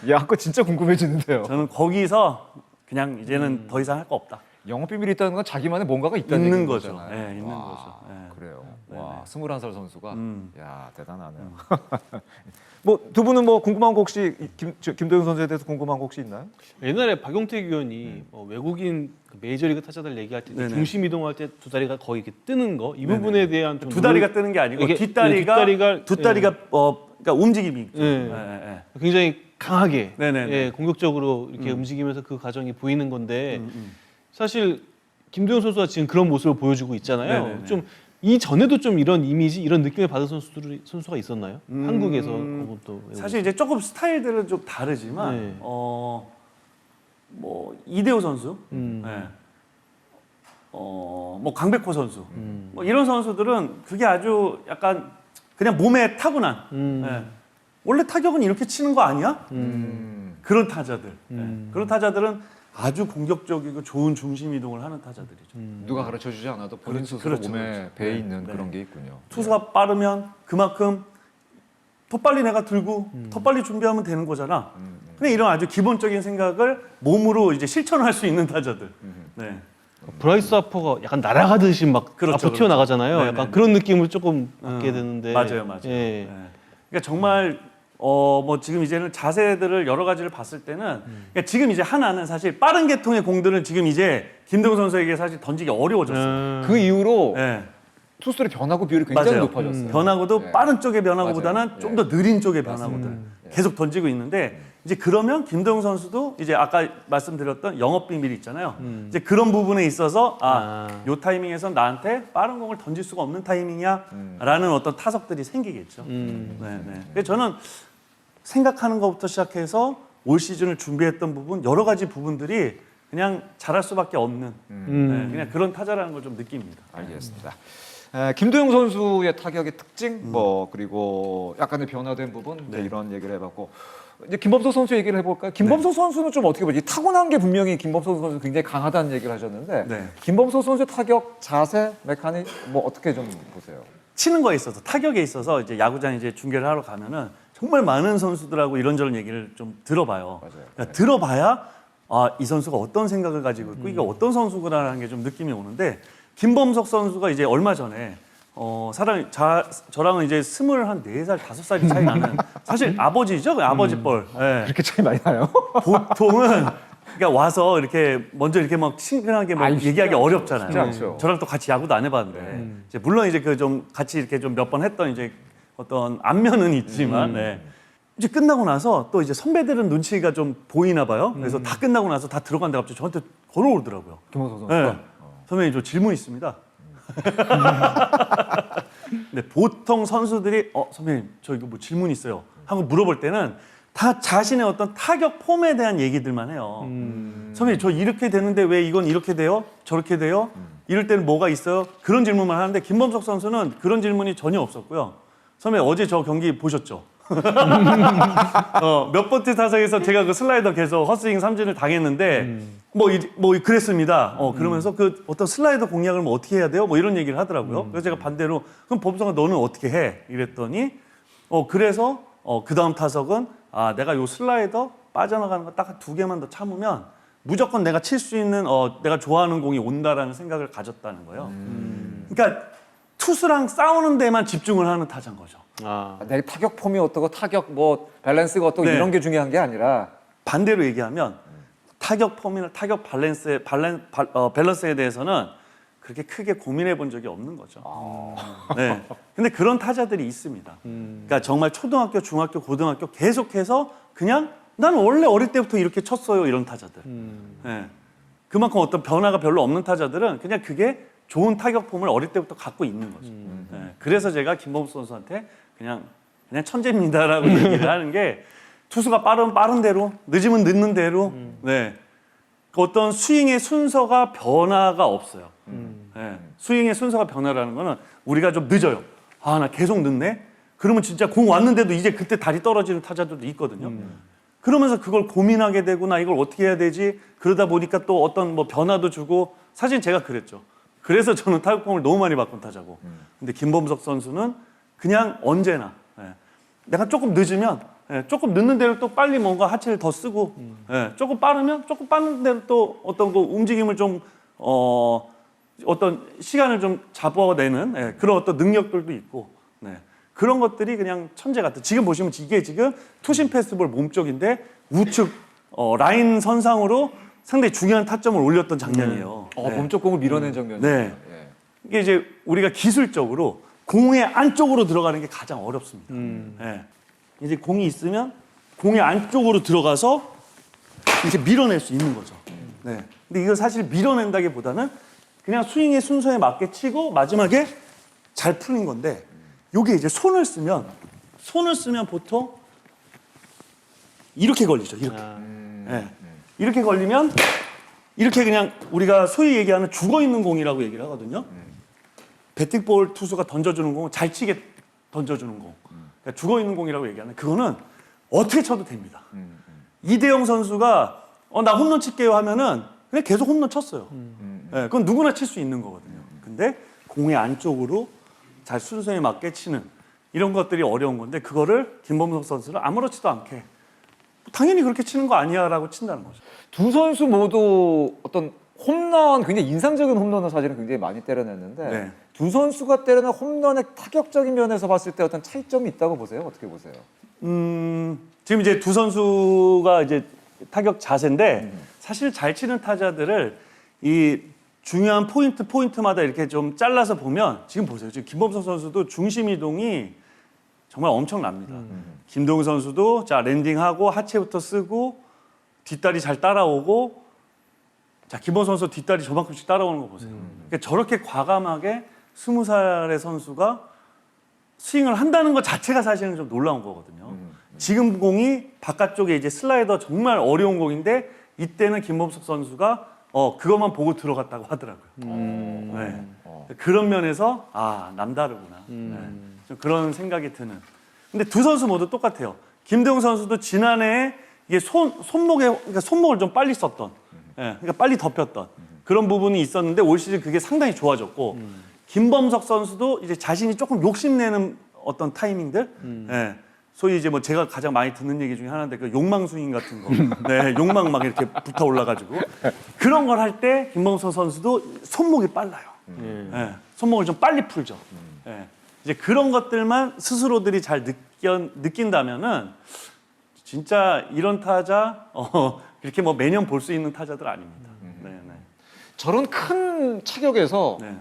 야, 그거 진짜 궁금해지는데요. 저는 거기서 그냥 이제는 더 이상 할 거 없다. 영업 비밀이 있다는 건 자기만의 뭔가가 있다는 있는 얘기인 거죠. 거잖아요. 네, 있는 와, 거죠. 네. 그래요. 와, 21살 선수가 음. 야, 대단하네요. 뭐 두 분은 뭐 궁금한 거 혹시 김도영 선수에 대해서 궁금한 거 혹시 있나요? 옛날에 박용택 의원이 외국인 그 메이저리그 타자들 얘기할 때 네네. 중심 이동할 때 두 다리가 거의 이렇게 뜨는 거 이 부분에 대한 좀 두 다리가 뜨는 게 아니고 이게 뒷다리가 뒷다리가 그러니까 움직임이 있죠. 예. 굉장히 강하게 네네네. 예, 공격적으로 이렇게 움직이면서 그 과정이 보이는 건데 사실 김도영 선수가 지금 그런 모습을 보여주고 있잖아요. 네네네. 좀 이전에도 좀 이런 이미지, 이런 느낌을 받은 선수가 있었나요? 한국에서 그것도 사실 이제 조금 스타일들은 좀 다르지만 네. 뭐 이대호 선수, 네. 뭐 강백호 선수, 뭐 이런 선수들은 그게 아주 약간 그냥 몸에 타고난. 네. 원래 타격은 이렇게 치는 거 아니야? 그런 타자들. 네. 그런 타자들은 아주 공격적이고 좋은 중심 이동을 하는 타자들이죠. 누가 가르쳐 주지 않아도 본인 스스로 그렇죠, 몸에 그렇죠. 배에 네, 있는 네. 그런 게 있군요. 투수가 빠르면 그만큼 더 빨리 내가 들고 더 빨리 준비하면 되는 거잖아. 근데 이런 아주 기본적인 생각을 몸으로 이제 실천할 수 있는 타자들. 네. 브라이스 하퍼가 약간 날아가듯이 막 그렇죠, 앞으로 튀어나가잖아요. 네네네. 약간 그런 느낌을 조금 받게 되는데 맞아요. 예. 네. 그러니까 정말 뭐 지금 이제는 자세들을 여러 가지를 봤을 때는 그러니까 지금 이제 하나는 사실 빠른 계통의 공들은 지금 이제 김도영 선수에게 사실 던지기 어려워졌어요. 그 이후로 네. 투수들의 변화구 비율이 굉장히 맞아요. 높아졌어요. 변화구도 네. 빠른 쪽의 변화구보다는 맞아요. 좀 예. 더 느린 쪽의 변화구들 계속 던지고 있는데 이제 그러면 김도영 선수도 이제 아까 말씀드렸던 영업 비밀이 있잖아요. 이제 그런 부분에 있어서 요 타이밍에서 나한테 빠른 공을 던질 수가 없는 타이밍이야라는 어떤 타석들이 생기겠죠. 네. 그래서 저는 생각하는 것부터 시작해서 올 시즌을 준비했던 부분 여러 가지 부분들이 그냥 잘할 수밖에 없는 네, 그냥 그런 타자라는 걸 좀 느낍니다. 알겠습니다. 김도영 선수의 타격의 특징, 뭐 그리고 약간의 변화된 부분 네, 이런 얘기를 해봤고 이제 김범석 선수 얘기를 해볼까요? 김범석 선수는 좀 어떻게 보지? 타고난 게 분명히 김범석 선수 굉장히 강하다는 얘기를 하셨는데 네. 김범석 선수의 타격 자세, 메카닉 뭐 어떻게 좀 보세요? 치는 거에 있어서 타격에 있어서 이제 야구장 이제 중계를 하러 가면은 정말 많은 선수들하고 이런저런 얘기를 좀 들어봐요. 맞아요. 그러니까 들어봐야 이 선수가 어떤 생각을 가지고 있고 이게 어떤 선수구나라는 게 좀 느낌이 오는데 김범석 선수가 이제 얼마 전에 저랑은 이제 24살, 5살이 차이 나는 사실 아버지죠, 그 아버지 뻘. 예. 그렇게 차이 많이 나요? 보통은 그러니까 와서 이렇게 먼저 이렇게 막 친근하게 막 아이, 얘기하기 어렵잖아요. 쉽지 않죠. 저랑 또 같이 야구도 안 해봤는데 이제 물론 이제 그 좀 같이 이렇게 좀 몇 번 했던 이제 어떤 안면은 있지만 네. 이제 끝나고 나서 또 이제 선배들은 눈치가 좀 보이나 봐요. 그래서 다 끝나고 나서 다 들어간다 갑자기 저한테 걸어오더라고요. 김범석 선수가? 네. 선배님 저 질문 있습니다. 근데 보통 선수들이 선배님 저 이거 뭐 질문 있어요 하고 물어볼 때는 다 자신의 어떤 타격 폼에 대한 얘기들만 해요. 선배님 저 이렇게 되는데 왜 이건 이렇게 돼요? 저렇게 돼요? 이럴 때는 뭐가 있어요? 그런 질문만 하는데 김범석 선수는 그런 질문이 전혀 없었고요. 선배님 어제 저 경기 보셨죠? 몇 번째 타석에서 제가 그 슬라이더 계속 헛스윙 삼진을 당했는데 뭐 그랬습니다. 그러면서 그 어떤 슬라이더 공략을 뭐 어떻게 해야 돼요? 뭐 이런 얘기를 하더라고요. 그래서 제가 반대로 그럼 범석아 너는 어떻게 해? 이랬더니 그래서 그 다음 타석은 내가 요 슬라이더 빠져나가는 거 딱 2개만 더 참으면 무조건 내가 칠 수 있는 내가 좋아하는 공이 온다라는 생각을 가졌다는 거예요. 그러니까 투수랑 싸우는 데만 집중을 하는 타자인 거죠. 내 타격 폼이 어떻고 타격 뭐 밸런스가 어떻고 네. 이런 게 중요한 게 아니라 반대로 얘기하면 타격 폼이나 타격 밸런스에 대해서는 그렇게 크게 고민해 본 적이 없는 거죠. 네. 근데 그런 타자들이 있습니다. 그러니까 정말 초등학교, 중학교, 고등학교 계속해서 그냥 나는 원래 어릴 때부터 이렇게 쳤어요. 이런 타자들. 네. 그만큼 어떤 변화가 별로 없는 타자들은 그냥 그게 좋은 타격 폼을 어릴 때부터 갖고 있는 거죠. 네. 그래서 제가 김범수 선수한테 그냥 천재입니다라고 얘기를 하는 게 투수가 빠르면 빠른 대로, 늦으면 늦는 대로, 네. 그 어떤 스윙의 순서가 변화가 없어요. 네. 스윙의 순서가 변화라는 거는 우리가 좀 늦어요. 나 계속 늦네? 그러면 진짜 공 왔는데도 이제 그때 다리 떨어지는 타자들도 있거든요. 그러면서 그걸 고민하게 되고 나 이걸 어떻게 해야 되지? 그러다 보니까 또 어떤 뭐 변화도 주고 사실 제가 그랬죠. 그래서 저는 타격폼을 너무 많이 바꾼 타자고. 근데 김범석 선수는 그냥 언제나 내가 조금 늦으면 조금 늦는 대로 또 빨리 뭔가 하체를 더 쓰고 조금 빠르면 조금 빠른 대로 또 어떤 그 움직임을 좀 어떤 시간을 좀 잡아내는 그런 어떤 능력들도 있고 그런 것들이 그냥 천재 같아. 지금 보시면 이게 지금 투심 패스볼 몸쪽인데 우측 라인 선상으로 상당히 중요한 타점을 올렸던 장면이에요. 몸쪽 공을 밀어낸 장면. 네. 이게 이제 우리가 기술적으로 공의 안쪽으로 들어가는 게 가장 어렵습니다. 이제 공이 있으면 공의 안쪽으로 들어가서 이렇게 밀어낼 수 있는 거죠. 근데 이걸 사실 밀어낸다기보다는 그냥 스윙의 순서에 맞게 치고 마지막에 잘 풀린 건데 요게 이제 손을 쓰면 보통 이렇게 걸리죠. 이렇게. 이렇게 걸리면 이렇게 그냥 우리가 소위 얘기하는 죽어있는 공이라고 얘기를 하거든요. 배팅볼 투수가 던져주는 공은 잘 치게 던져주는 공. 그러니까 죽어있는 공이라고 얘기하는 그거는 어떻게 쳐도 됩니다. 이대영 선수가 나 홈런 칠게요 하면은 그냥 계속 홈런 쳤어요. 그건 누구나 칠 수 있는 거거든요. 근데 공의 안쪽으로 잘 순서에 맞게 치는 이런 것들이 어려운 건데 그거를 김범석 선수는 아무렇지도 않게 당연히 그렇게 치는 거 아니야라고 친다는 거죠. 두 선수 모두 어떤 홈런, 굉장히 인상적인 홈런을 사실은 굉장히 많이 때려냈는데 두 선수가 때려낸 홈런의 타격적인 면에서 봤을 때 어떤 차이점이 있다고 보세요? 어떻게 보세요? 지금 이제 두 선수가 이제 타격 자세인데 사실 잘 치는 타자들을 이 중요한 포인트마다 이렇게 좀 잘라서 보면 지금 보세요. 지금 김범석 선수도 중심 이동이 정말 엄청납니다. 김동우 선수도 자 랜딩하고 하체부터 쓰고 뒷다리 잘 따라오고 자 김범석 선수 뒷다리 저만큼씩 따라오는 거 보세요. 그러니까 저렇게 과감하게 20살의 선수가 스윙을 한다는 것 자체가 사실은 좀 놀라운 거거든요. 지금 공이 바깥쪽에 이제 슬라이더 정말 어려운 공인데 이때는 김범석 선수가 그것만 보고 들어갔다고 하더라고요. 그런 면에서 남다르구나. 좀 그런 생각이 드는. 근데 두 선수 모두 똑같아요. 김대웅 선수도 지난해에 이게 손목을 좀 빨리 썼던, 그러니까 빨리 덮였던 그런 부분이 있었는데 올 시즌 그게 상당히 좋아졌고 김범석 선수도 이제 자신이 조금 욕심내는 어떤 타이밍들, 소위 이제 뭐 제가 가장 많이 듣는 얘기 중에 하나인데 그 욕망 스윙 같은 거, 욕망 막 이렇게 붙어 올라가지고 그런 걸 할 때 김범석 선수도 손목이 빨라요. 손목을 좀 빨리 풀죠. 이제 그런 것들만 스스로들이 잘 느낀다면은 진짜 이런 타자 이렇게 뭐 매년 볼 수 있는 타자들 아닙니다. 저런 큰 차격에서 네.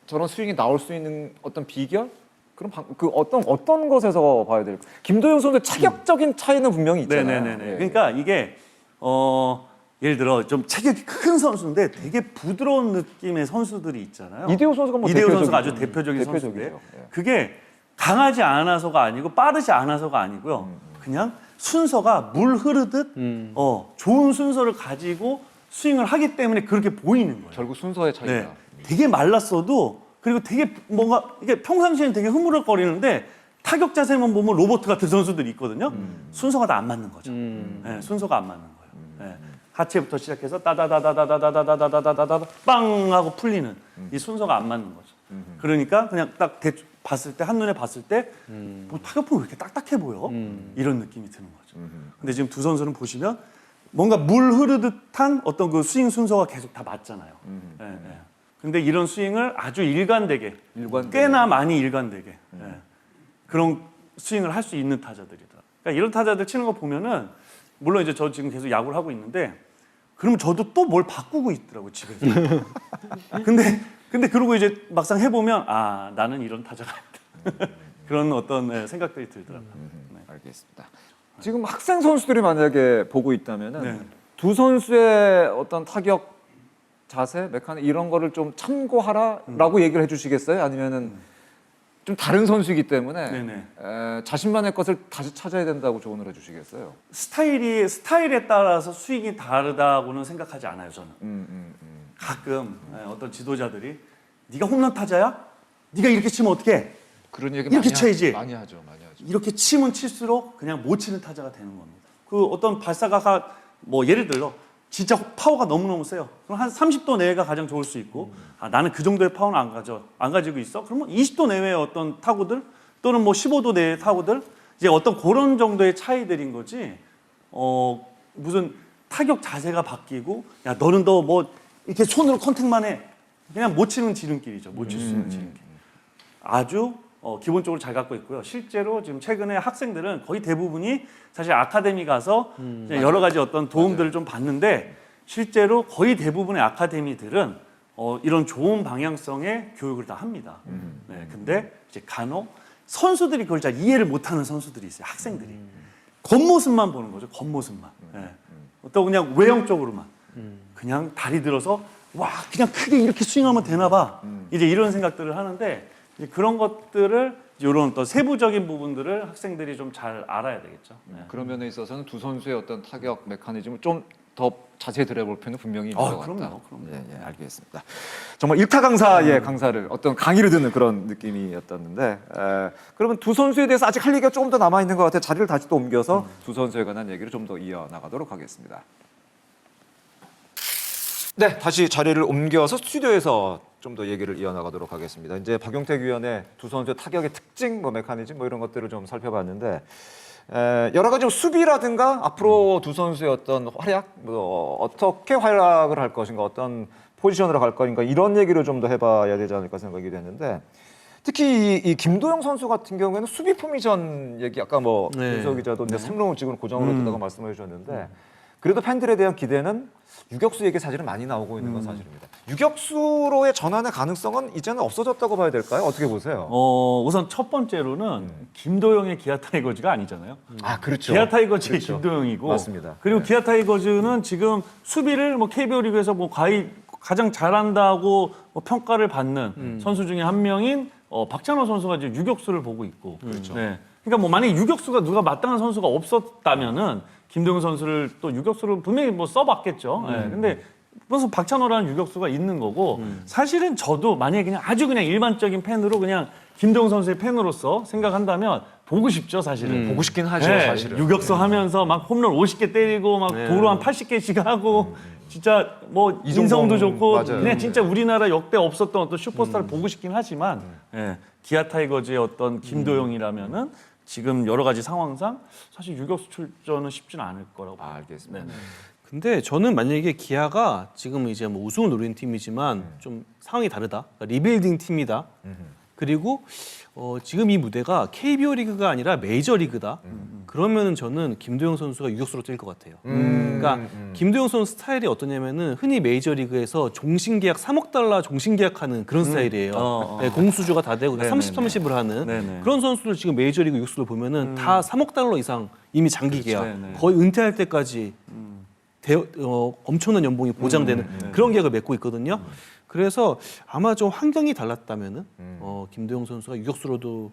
저런 스윙이 나올 수 있는 어떤 비결? 그럼 그 어떤 것에서 봐야 될까? 김도영 선수의 차격적인 차이는 분명히 있잖아요. 그러니까 이게 예를 들어 좀 체격이 큰 선수인데 되게 부드러운 느낌의 선수들이 있잖아요. 이대호 선수가 뭐 이대호 선수가 아주 대표적인 선수인데 그게 강하지 않아서가 아니고 빠르지 않아서가 아니고요. 그냥 순서가 물 흐르듯 좋은 순서를 가지고 스윙을 하기 때문에 그렇게 보이는 거예요. 결국 순서의 차이다. 되게 말랐어도 그리고 되게 뭔가 이게 평상시에는 되게 흐물거리는데 타격 자세만 보면 로봇 같은 선수들이 있거든요. 순서가 다 안 맞는 거죠. 순서가 안 맞는 거예요. 하체부터 시작해서 따다다다다다다다다다다다 빵 하고 풀리는 이 순서가 안 맞는 거죠. 그러니까 그냥 딱 봤을 때 한눈에 봤을 때 뭐 타격폼이 왜 이렇게 딱딱해 보여? 이런 느낌이 드는 거죠. 근데 지금 두 선수는 보시면 뭔가 물 흐르듯한 어떤 그 스윙 순서가 계속 다 맞잖아요. 근데 이런 스윙을 아주 일관되게 꽤나 많이 일관되게 그런 스윙을 할 수 있는 타자들이다. 그러니까 이런 타자들 치는 거 보면은 물론 이제 저 지금 계속 야구를 하고 있는데 그러면 저도 또 뭘 바꾸고 있더라고 집에서. 근데 그러고 이제 막상 해보면 나는 이런 타자가 있다. 그런 어떤 생각들이 들더라고요. 알겠습니다. 지금 학생 선수들이 만약에 보고 있다면은 두 선수의 어떤 타격 자세, 메카닉 이런 거를 좀 참고하라라고 얘기를 해주시겠어요? 아니면은 좀 다른 선수이기 때문에 자신만의 것을 다시 찾아야 된다고 조언을 해주시겠어요? 스타일에 따라서 스윙이 다르다고는 생각하지 않아요 저는. 가끔 어떤 지도자들이 네가 홈런 타자야? 네가 이렇게 치면 어떡해? 그런 얘기 이렇게 쳐야지. 많이 하죠. 이렇게 치면 칠수록 그냥 못 치는 타자가 되는 겁니다. 그 어떤 발사가가 뭐 예를 들어 진짜 파워가 너무너무 세요. 그럼 한 30도 내외가 가장 좋을 수 있고 나는 그 정도의 파워는 안 가지고 있어? 그러면 20도 내외의 어떤 타구들 또는 뭐 15도 내의 타구들 이제 어떤 그런 정도의 차이들인 거지. 무슨 타격 자세가 바뀌고 야 너는 더 뭐 이렇게 손으로 컨택만 해. 그냥 못 치는 지름길이죠. 못 칠 수 있는 지름길. 아주 기본적으로 잘 갖고 있고요. 실제로 지금 최근에 학생들은 거의 대부분이 사실 아카데미 가서 여러 가지 어떤 도움들을 좀 받는데 실제로 거의 대부분의 아카데미들은 이런 좋은 방향성의 교육을 다 합니다. 네, 근데 이제 간혹 선수들이 그걸 잘 이해를 못하는 선수들이 있어요. 학생들이 겉모습만 보는 거죠. 겉모습만. 네. 또 그냥 외형적으로만 그냥 다리 들어서 와 그냥 크게 이렇게 스윙하면 되나 봐. 이제 이런 생각들을 하는데 이제 그런 것들을 이런 또 세부적인 부분들을 학생들이 좀 잘 알아야 되겠죠. 네. 그런 면에 있어서는 두 선수의 어떤 타격 메커니즘을 좀 더 자세히 들여볼 필요는 분명히 있는 것 같다. 그럼요. 예, 알겠습니다. 정말 일타 강사의 강사를 어떤 강의를 듣는 그런 느낌이었었는데 그러면 두 선수에 대해서 아직 할 얘기가 조금 더 남아 있는 것 같아요. 자리를 다시 또 옮겨서 두 선수에 관한 얘기를 좀 더 이어나가도록 하겠습니다. 네, 다시 자리를 옮겨서 스튜디오에서 좀 더 얘기를 이어나가도록 하겠습니다. 이제 박용택 위원의 두 선수의 타격의 특징, 뭐 메커니즘, 뭐 이런 것들을 좀 살펴봤는데 여러 가지 수비라든가 앞으로 두 선수의 어떤 활약, 뭐 어떻게 활약을 할 것인가, 어떤 포지션으로 갈 것인가 이런 얘기를 좀 더 해봐야 되지 않을까 생각이 됐는데 특히 이 김도영 선수 같은 경우에는 수비 포미션 얘기 아까 뭐 윤석 기자도 이제 3루 지금 고정으로 둔다고 말씀해 주셨는데 그래도 팬들에 대한 기대는 유격수 얘기 사실은 많이 나오고 있는 건 사실입니다. 유격수로의 전환의 가능성은 이제는 없어졌다고 봐야 될까요? 어떻게 보세요? 우선 첫 번째로는 김도영의 기아 타이거즈가 아니잖아요. 아 그렇죠. 기아 타이거즈의 김도영이고 맞습니다. 그리고 기아 타이거즈는 지금 수비를 뭐 KBO 리그에서 뭐 가장 잘한다고 뭐 평가를 받는 선수 중에 한 명인 박찬호 선수가 이제 유격수를 보고 있고. 그렇죠. 네. 그러니까 뭐 만약에 유격수가 누가 마땅한 선수가 없었다면은 김도영 선수를 또 유격수를 분명히 뭐 써봤겠죠. 네. 근데 무슨 박찬호라는 유격수가 있는 거고 사실은 저도 만약에 그냥 아주 그냥 일반적인 팬으로 그냥 김도영 선수의 팬으로서 생각한다면 보고 싶죠, 사실은. 보고 싶긴 하죠, 네, 사실은. 유격수 하면서 막 홈런 50개 때리고 막 도로 한 80개씩 하고 진짜 뭐 인성도 좋고 맞아요. 그냥 진짜 우리나라 역대 없었던 어떤 슈퍼스타를 보고 싶긴 하지만 예, 기아 타이거즈의 어떤 김도영이라면은 지금 여러 가지 상황상 사실 유격수 출전은 쉽지는 않을 거라고 봐요. 알겠습니다. 네. 근데 저는 만약에 기아가 지금 이제 뭐 우승을 노리는 팀이지만 좀 상황이 다르다. 그러니까 리빌딩 팀이다. 그리고 지금 이 무대가 KBO 리그가 아니라 메이저 리그다. 그러면은 저는 김도영 선수가 유격수로 뛸 것 같아요. 그러니까 김도영 선수 스타일이 어떠냐면은 흔히 메이저 리그에서 종신 계약 3억 달러 종신 계약하는 그런 스타일이에요. 네, 공수주가 다 되고 30, 30을 하는 네네. 그런 선수들 지금 메이저 리그 유격수를 보면은 다 3억 달러 이상 이미 장기 계약 네네. 거의 은퇴할 때까지 엄청난 연봉이 보장되는 그런 계약을 맺고 있거든요. 그래서 아마 좀 환경이 달랐다면은 김도영 선수가 유격수로도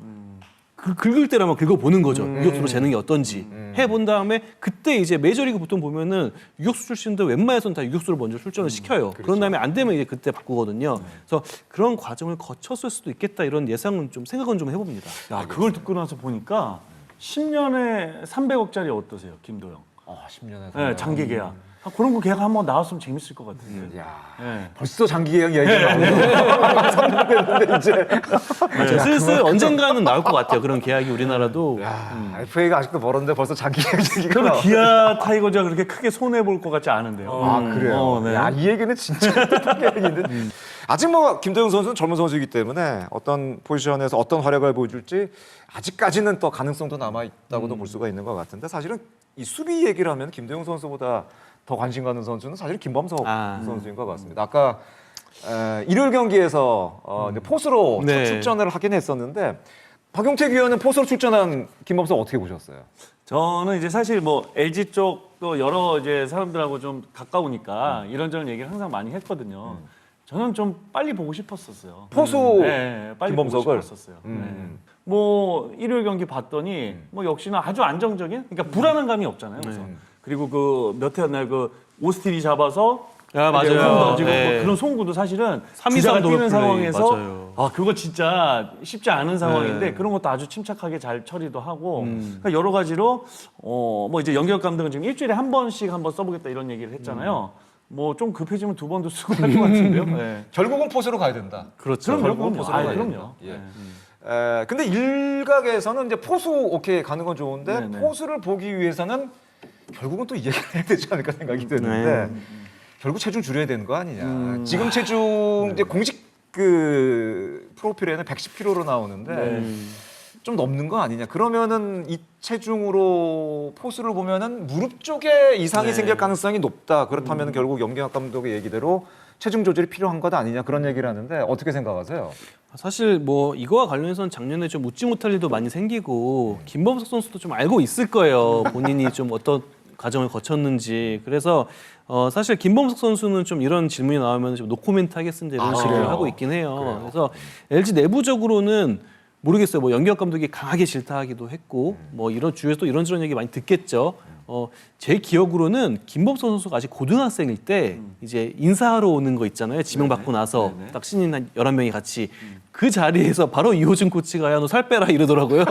긁을 때라면 긁어보는 거죠. 유격수로 재능이 어떤지 해본 다음에 그때 이제 메이저리그 보통 보면은 유격수 출신들 웬만해서는 다 유격수로 먼저 출전을 시켜요. 그런 다음에 안 되면 이제 그때 바꾸거든요. 그래서 그런 과정을 거쳤을 수도 있겠다 이런 예상은 좀 생각은 좀 해봅니다. 야, 그걸 듣고 나서 보니까 10년에 300억짜리 어떠세요, 김도영? 10년에 네, 장기 계약. 그런 거 계약 한번 나왔으면 재밌을 것 같은데. 야, 네. 벌써 장기 계약 얘기가 나오네요. 선배인데 이제. 슬슬 언젠가는 나올 것 같아요. 그런 계약이 우리나라도. FA가 아직도 멀었는데 벌써 장기 계약 얘기가 그럼 나와. 기아 타이거즈가 그렇게 크게 손해 볼 것 같지 않은데요. 아 그래요. 네. 야, 이 얘기는 진짜 뜻한 계약인데. 아직 뭐 김도영 선수는 젊은 선수이기 때문에 어떤 포지션에서 어떤 활약을 보여줄지 아직까지는 또 가능성도 남아 있다고도 볼 수가 있는 것 같은데 사실은 이 수비 얘기를 하면 김도영 선수보다 더 관심 가는 선수는 사실 김범석 선수인 것 같습니다. 아까 일요일 경기에서 이제 포수로 첫 네. 출전을 하긴 했었는데 박용택 위원은 포수로 출전한 김범석 어떻게 보셨어요? 저는 이제 사실 뭐 LG 쪽도 여러 이제 사람들하고 좀 가까우니까 이런저런 얘기를 항상 많이 했거든요. 저는 좀 빨리 보고 싶었었어요. 포수 네, 빨리 김범석을? 보고 싶었었어요. 네. 뭐 일요일 경기 봤더니 뭐 역시나 아주 안정적인, 그러니까 불안한 감이 없잖아요. 우선. 그리고 그 몇 회였나요? 그 오스틴이 잡아서 아, 맞아요. 이제 홈 던지고 네. 뭐 그런 송구도 사실은 3-2-3 주자가 뛰는 플레이. 상황에서 맞아요. 아 그거 진짜 쉽지 않은 상황인데 그런 것도 아주 침착하게 잘 처리도 하고 그러니까 여러 가지로 뭐 이제 연기혁 감독은 지금 일주일에 한 번씩 한번 써보겠다 이런 얘기를 했잖아요. 뭐 좀 급해지면 두 번도 쓰고 할 것 같은데요. 네. 결국은 포수로 가야 된다. 그렇죠. 그럼요. 결국은 포수로 가야 그럼요. 된다. 예. 근데 일각에서는 이제 포수 오케이 가는 건 좋은데 네네. 포수를 보기 위해서는 결국은 또 이 얘기를 해야 되지 않을까 생각이 드는데 결국 체중 줄여야 되는 거 아니냐. 지금 체중 이제 공식 그 프로필에는 110kg로 나오는데 좀 넘는 거 아니냐. 그러면은 이 체중으로 포수를 보면은 무릎 쪽에 이상이 생길 가능성이 높다. 그렇다면 결국 염경엽 감독의 얘기대로 체중 조절이 필요한 것 아니냐 그런 얘기를 하는데 어떻게 생각하세요? 사실 뭐 이거와 관련해서는 작년에 좀 웃지 못할 일도 많이 생기고 김범석 선수도 좀 알고 있을 거예요. 본인이 좀 어떤 과정을 거쳤는지. 그래서 사실 김범석 선수는 좀 이런 질문이 나오면 좀 노코멘트 하겠습니다 이런 식으로 하고 있긴 해요. 그래서 LG 내부적으로는 모르겠어요. 뭐 연기혁 감독이 강하게 질타하기도 했고 뭐 이런 주위에서 또 이런저런 얘기 많이 듣겠죠. 제 기억으로는 김범석 선수가 아직 고등학생일 때 이제 인사하러 오는 거 있잖아요. 지명받고 나서 딱 신인 한 11명이 같이 그 자리에서 바로 이호준 코치가 야 너 살 빼라 이러더라고요.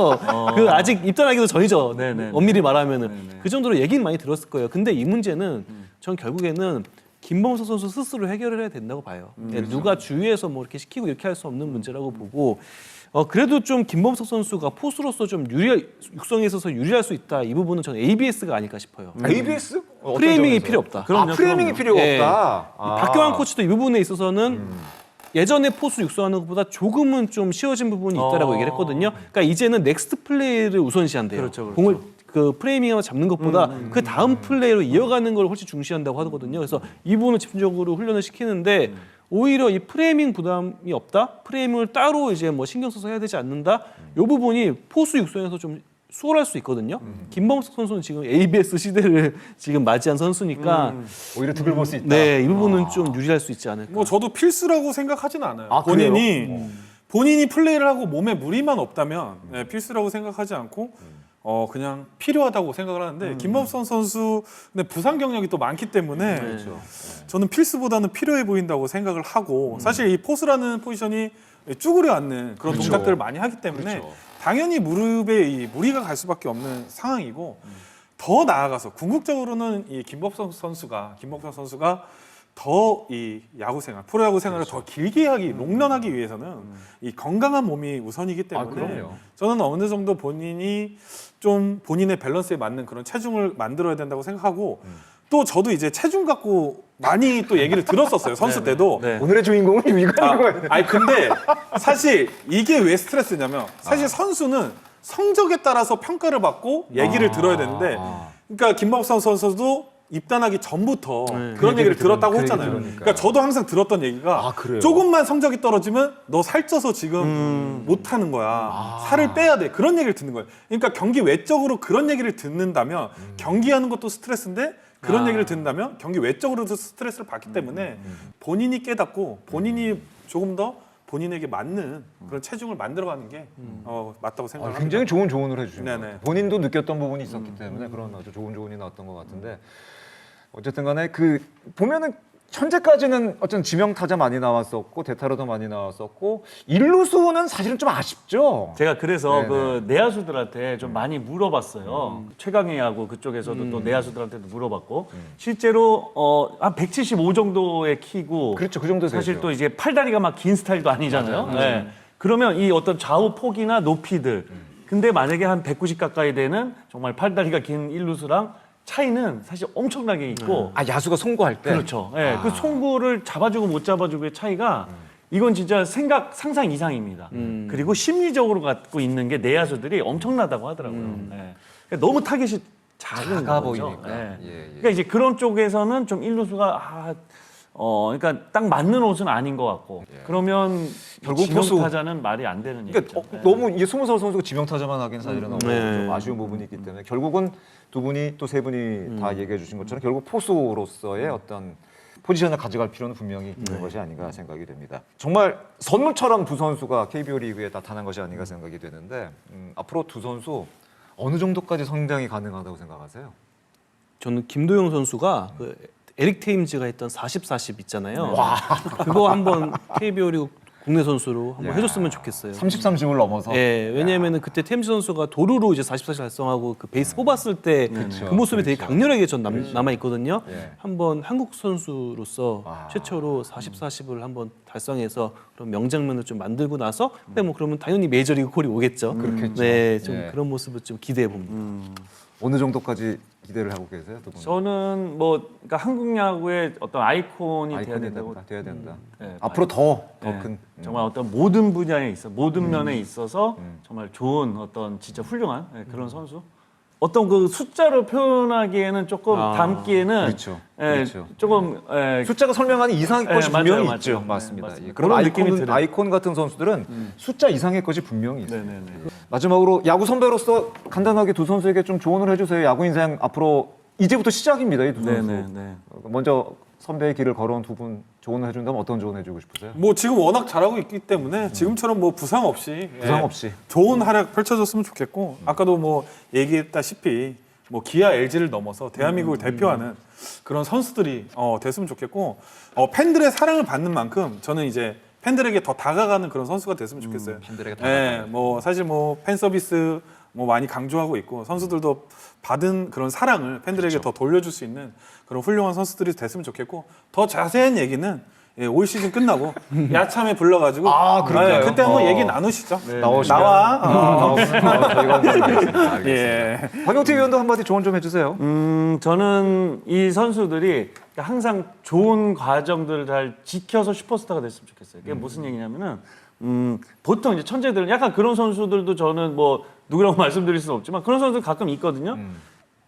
그 아직 입단하기도 전이죠. 엄밀히 말하면은 그 정도로 얘기는 많이 들었을 거예요. 근데 이 문제는 전 결국에는 김범석 선수 스스로 해결을 해야 된다고 봐요. 누가 주위에서 뭐 이렇게 시키고 이렇게 할 수 없는 문제라고 보고 그래도 좀 김범석 선수가 포수로서 좀 육성에 있어서 유리할 수 있다. 이 부분은 저는 ABS가 아닐까 싶어요. ABS? 프레이밍이 필요 없다. 프레이밍이 필요가 예. 없다. 박경환 코치도 이 부분에 있어서는 예전에 포수 육성하는 것보다 조금은 좀 쉬워진 부분이 있다라고 얘기를 했거든요. 그러니까 이제는 넥스트 플레이를 우선시한대요. 그렇죠. 공을 그 프레이밍하고 잡는 것보다 그 다음 플레이로 이어가는 걸 훨씬 중시한다고 하거든요. 그래서 이 부분을 집중적으로 훈련을 시키는데 오히려 이 프레이밍 부담이 없다. 프레이밍을 따로 이제 뭐 신경 써서 해야 되지 않는다. 이 부분이 포수 육성에서 좀 수월할 수 있거든요. 김범석 선수는 지금 ABS 시대를 지금 맞이한 선수니까 오히려 득을 볼 수 있다. 네, 이 부분은 좀 유리할 수 있지 않을까. 뭐 저도 필수라고 생각하지는 않아요. 아, 본인이 플레이를 하고 몸에 무리만 없다면 네, 필수라고 생각하지 않고 그냥 필요하다고 생각을 하는데 김범선 선수 근데 부상 경력이 또 많기 때문에 저는 필수보다는 필요해 보인다고 생각을 하고 사실 이 포수라는 포지션이 쭈그려 앉는 그런 동작들을 많이 하기 때문에 당연히 무릎에 이 무리가 갈 수밖에 없는 상황이고 더 나아가서 궁극적으로는 이 김범선 선수가 더 이 야구 생활, 프로야구 생활을 더 길게 하기, 롱런하기 위해서는 이 건강한 몸이 우선이기 때문에 그럼요. 저는 어느 정도 본인이 좀 본인의 밸런스에 맞는 그런 체중을 만들어야 된다고 생각하고 또 저도 이제 체중 갖고 많이 또 얘기를 들었었어요. 선수 때도. 오늘의 주인공은 유희관인 거예요. 아니 근데 사실 이게 왜 스트레스냐면 사실 선수는 성적에 따라서 평가를 받고 얘기를 들어야 되는데 그러니까 김범석 선수도 입단하기 전부터 그런 얘기를 들었다고 했잖아요. 그러니까 저도 항상 들었던 얘기가 그래요? 조금만 성적이 떨어지면 너 살쪄서 지금 못하는 거야. 살을 빼야 돼. 그런 얘기를 듣는 거예요. 그러니까 경기 외적으로 그런 얘기를 듣는다면 경기하는 것도 스트레스인데 그런 얘기를 듣는다면 경기 외적으로도 스트레스를 받기 때문에 본인이 깨닫고 본인이 조금 더 본인에게 맞는 그런 체중을 만들어가는 게 맞다고 생각합니다. 굉장히 좋은 조언을 해주신 네네. 거예요. 본인도 느꼈던 부분이 있었기 때문에 그런 아주 좋은 조언이 나왔던 것 같은데 어쨌든 간에 그 보면은 현재까지는 어떤 지명 타자 많이 나왔었고 대타로도 많이 나왔었고 일루수는 사실은 좀 아쉽죠. 제가 그래서 네네. 그 내야수들한테 좀 많이 물어봤어요. 최강희 야구 그쪽에서도 또 내야수들한테도 물어봤고 실제로 한 175 정도의 키고 그렇죠, 그 정도 사실 되죠. 또 이제 팔다리가 막 긴 스타일도 아니잖아요. 네. 그러면 이 어떤 좌우 폭이나 높이들 근데 만약에 한 190 가까이 되는 정말 팔다리가 긴 일루수랑 차이는 사실 엄청나게 있고 야수가 송구할 때 그렇죠. 예, 그 송구를 잡아주고 못 잡아주고의 차이가 이건 진짜 상상 이상입니다. 그리고 심리적으로 갖고 있는 게 내야수들이 엄청나다고 하더라고요. 예. 그러니까 너무 타겟이 작은 작아 거죠. 보이니까. 예. 예. 그러니까 이제 그런 쪽에서는 좀 일루수가 그러니까 딱 맞는 옷은 아닌 것 같고 그러면 결국 지명 포수. 타자는 말이 안 되는 그러니까 얘기죠. 예. 너무 이게 20살 선수가 지명타자만 하기는 사실은 너무 좀 아쉬운 부분이 있기 때문에 결국은 두 분이 또 세 분이 다 얘기해 주신 것처럼 결국 포수로서의 어떤 포지션을 가져갈 필요는 분명히 있는 것이 아닌가 생각이 됩니다. 정말 선물처럼 두 선수가 KBO 리그에 나타난 것이 아닌가 생각이 되는데 앞으로 두 선수 어느 정도까지 성장이 가능하다고 생각하세요? 저는 김도영 선수가 그 에릭 테임즈가 했던 40-40 있잖아요. 그거 한번 KBO 리그 국내 선수로 한번 야. 해줬으면 좋겠어요. 30-30을 넘어서. 예, 왜냐면은 그때 템지 선수가 도루로 이제 44샷 달성하고 그 베이스 뽑았을 때 그 모습이 되게 강렬하게 전 남아 있거든요. 예. 한번 한국 선수로서 아. 최초로 40-40을 한번 달성해서 그런 명장면을 좀 만들고 나서 근데 뭐 그러면 당연히 메이저리그 콜이 오겠죠. 그렇겠죠. 네, 좀 예. 그런 모습을 좀 기대해 봅니다. 어느 정도까지 기대를 하고 계세요, 두 분? 저는 뭐 그러니까 한국 야구의 어떤 아이콘이 돼야 아이콘이 된다고. 돼야 된다. 네, 앞으로 더 네. 큰. 정말 어떤 모든 분야에 있어 모든 면에 있어서 정말 좋은 어떤 진짜 훌륭한 그런 선수. 어떤 그 숫자로 표현하기에는 조금 담기에는 그렇죠. 예, 그렇죠. 조금 예, 숫자가 설명하는 이상의 네, 것이 맞아요, 분명히 맞아요. 있죠. 네, 맞습니다. 맞습니다. 예, 그런 그런 느낌이 아이콘, 들어요. 아이콘 같은 선수들은 숫자 이상의 것이 분명히 있어요. 네네네. 마지막으로 야구 선배로서 간단하게 두 선수에게 좀 조언을 해주세요. 야구 인생 앞으로 이제부터 시작입니다. 이 두 선수. 네네네. 먼저 선배의 길을 걸어온 두 분 조언을 해준다면 어떤 조언 해주고 싶으세요? 뭐 지금 워낙 잘하고 있기 때문에 지금처럼 뭐 부상 없이 부상 예, 없이. 좋은 활약 펼쳐줬으면 좋겠고 아까도 뭐 얘기했다시피 뭐 기아 LG를 넘어서 대한민국을 대표하는 그런 선수들이 됐으면 좋겠고 팬들의 사랑을 받는 만큼 저는 이제 팬들에게 더 다가가는 그런 선수가 됐으면 좋겠어요. 팬들에게 네, 뭐 사실 뭐 팬 서비스 뭐 많이 강조하고 있고 선수들도 받은 그런 사랑을 팬들에게 더 돌려줄 수 있는 그런 훌륭한 선수들이 됐으면 좋겠고 더 자세한 얘기는 올 시즌 끝나고 야참에 불러가지고 그럴까요? 그때 한번 얘기 나누시죠. 나오시면. 나와. 저희가 한번 알겠습니다. 알겠습니다. 예. 박용태 위원도 한마디 조언 좀 해주세요. 저는 이 선수들이 항상 좋은 과정들을 잘 지켜서 슈퍼스타가 됐으면 좋겠어요. 그게 무슨 얘기냐면은 보통 이제 천재들은 약간 그런 선수들도 저는 뭐 누구라고 말씀드릴 수는 없지만 그런 선수들 가끔 있거든요.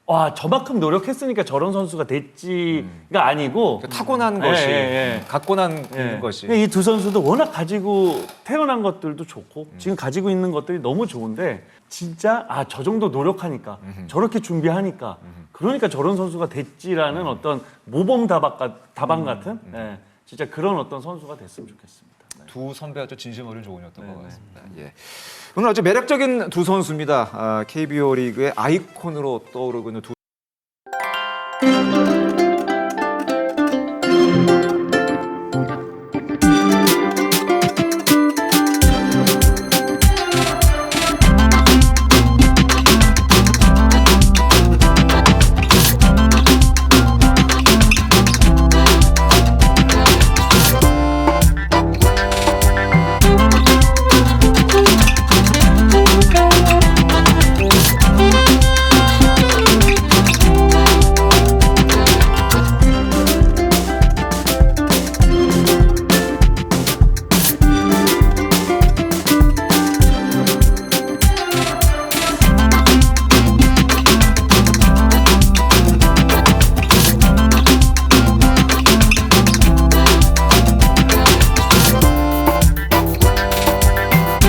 와 저만큼 노력했으니까 저런 선수가 됐지가 아니고 타고난 예, 것이, 예, 예. 갖고 난 예. 것이. 이 두 선수도 워낙 가지고 태어난 것들도 좋고 지금 가지고 있는 것들이 너무 좋은데 진짜 저 정도 노력하니까 저렇게 준비하니까 그러니까 저런 선수가 됐지라는 어떤 모범 답안 같은 예, 진짜 그런 어떤 선수가 됐으면 좋겠습니다. 두 선배 아주 진심 어린 조언이었던 것 같습니다. 예. 오늘 아주 매력적인 두 선수입니다. KBO 리그의 아이콘으로 떠오르고 있는 두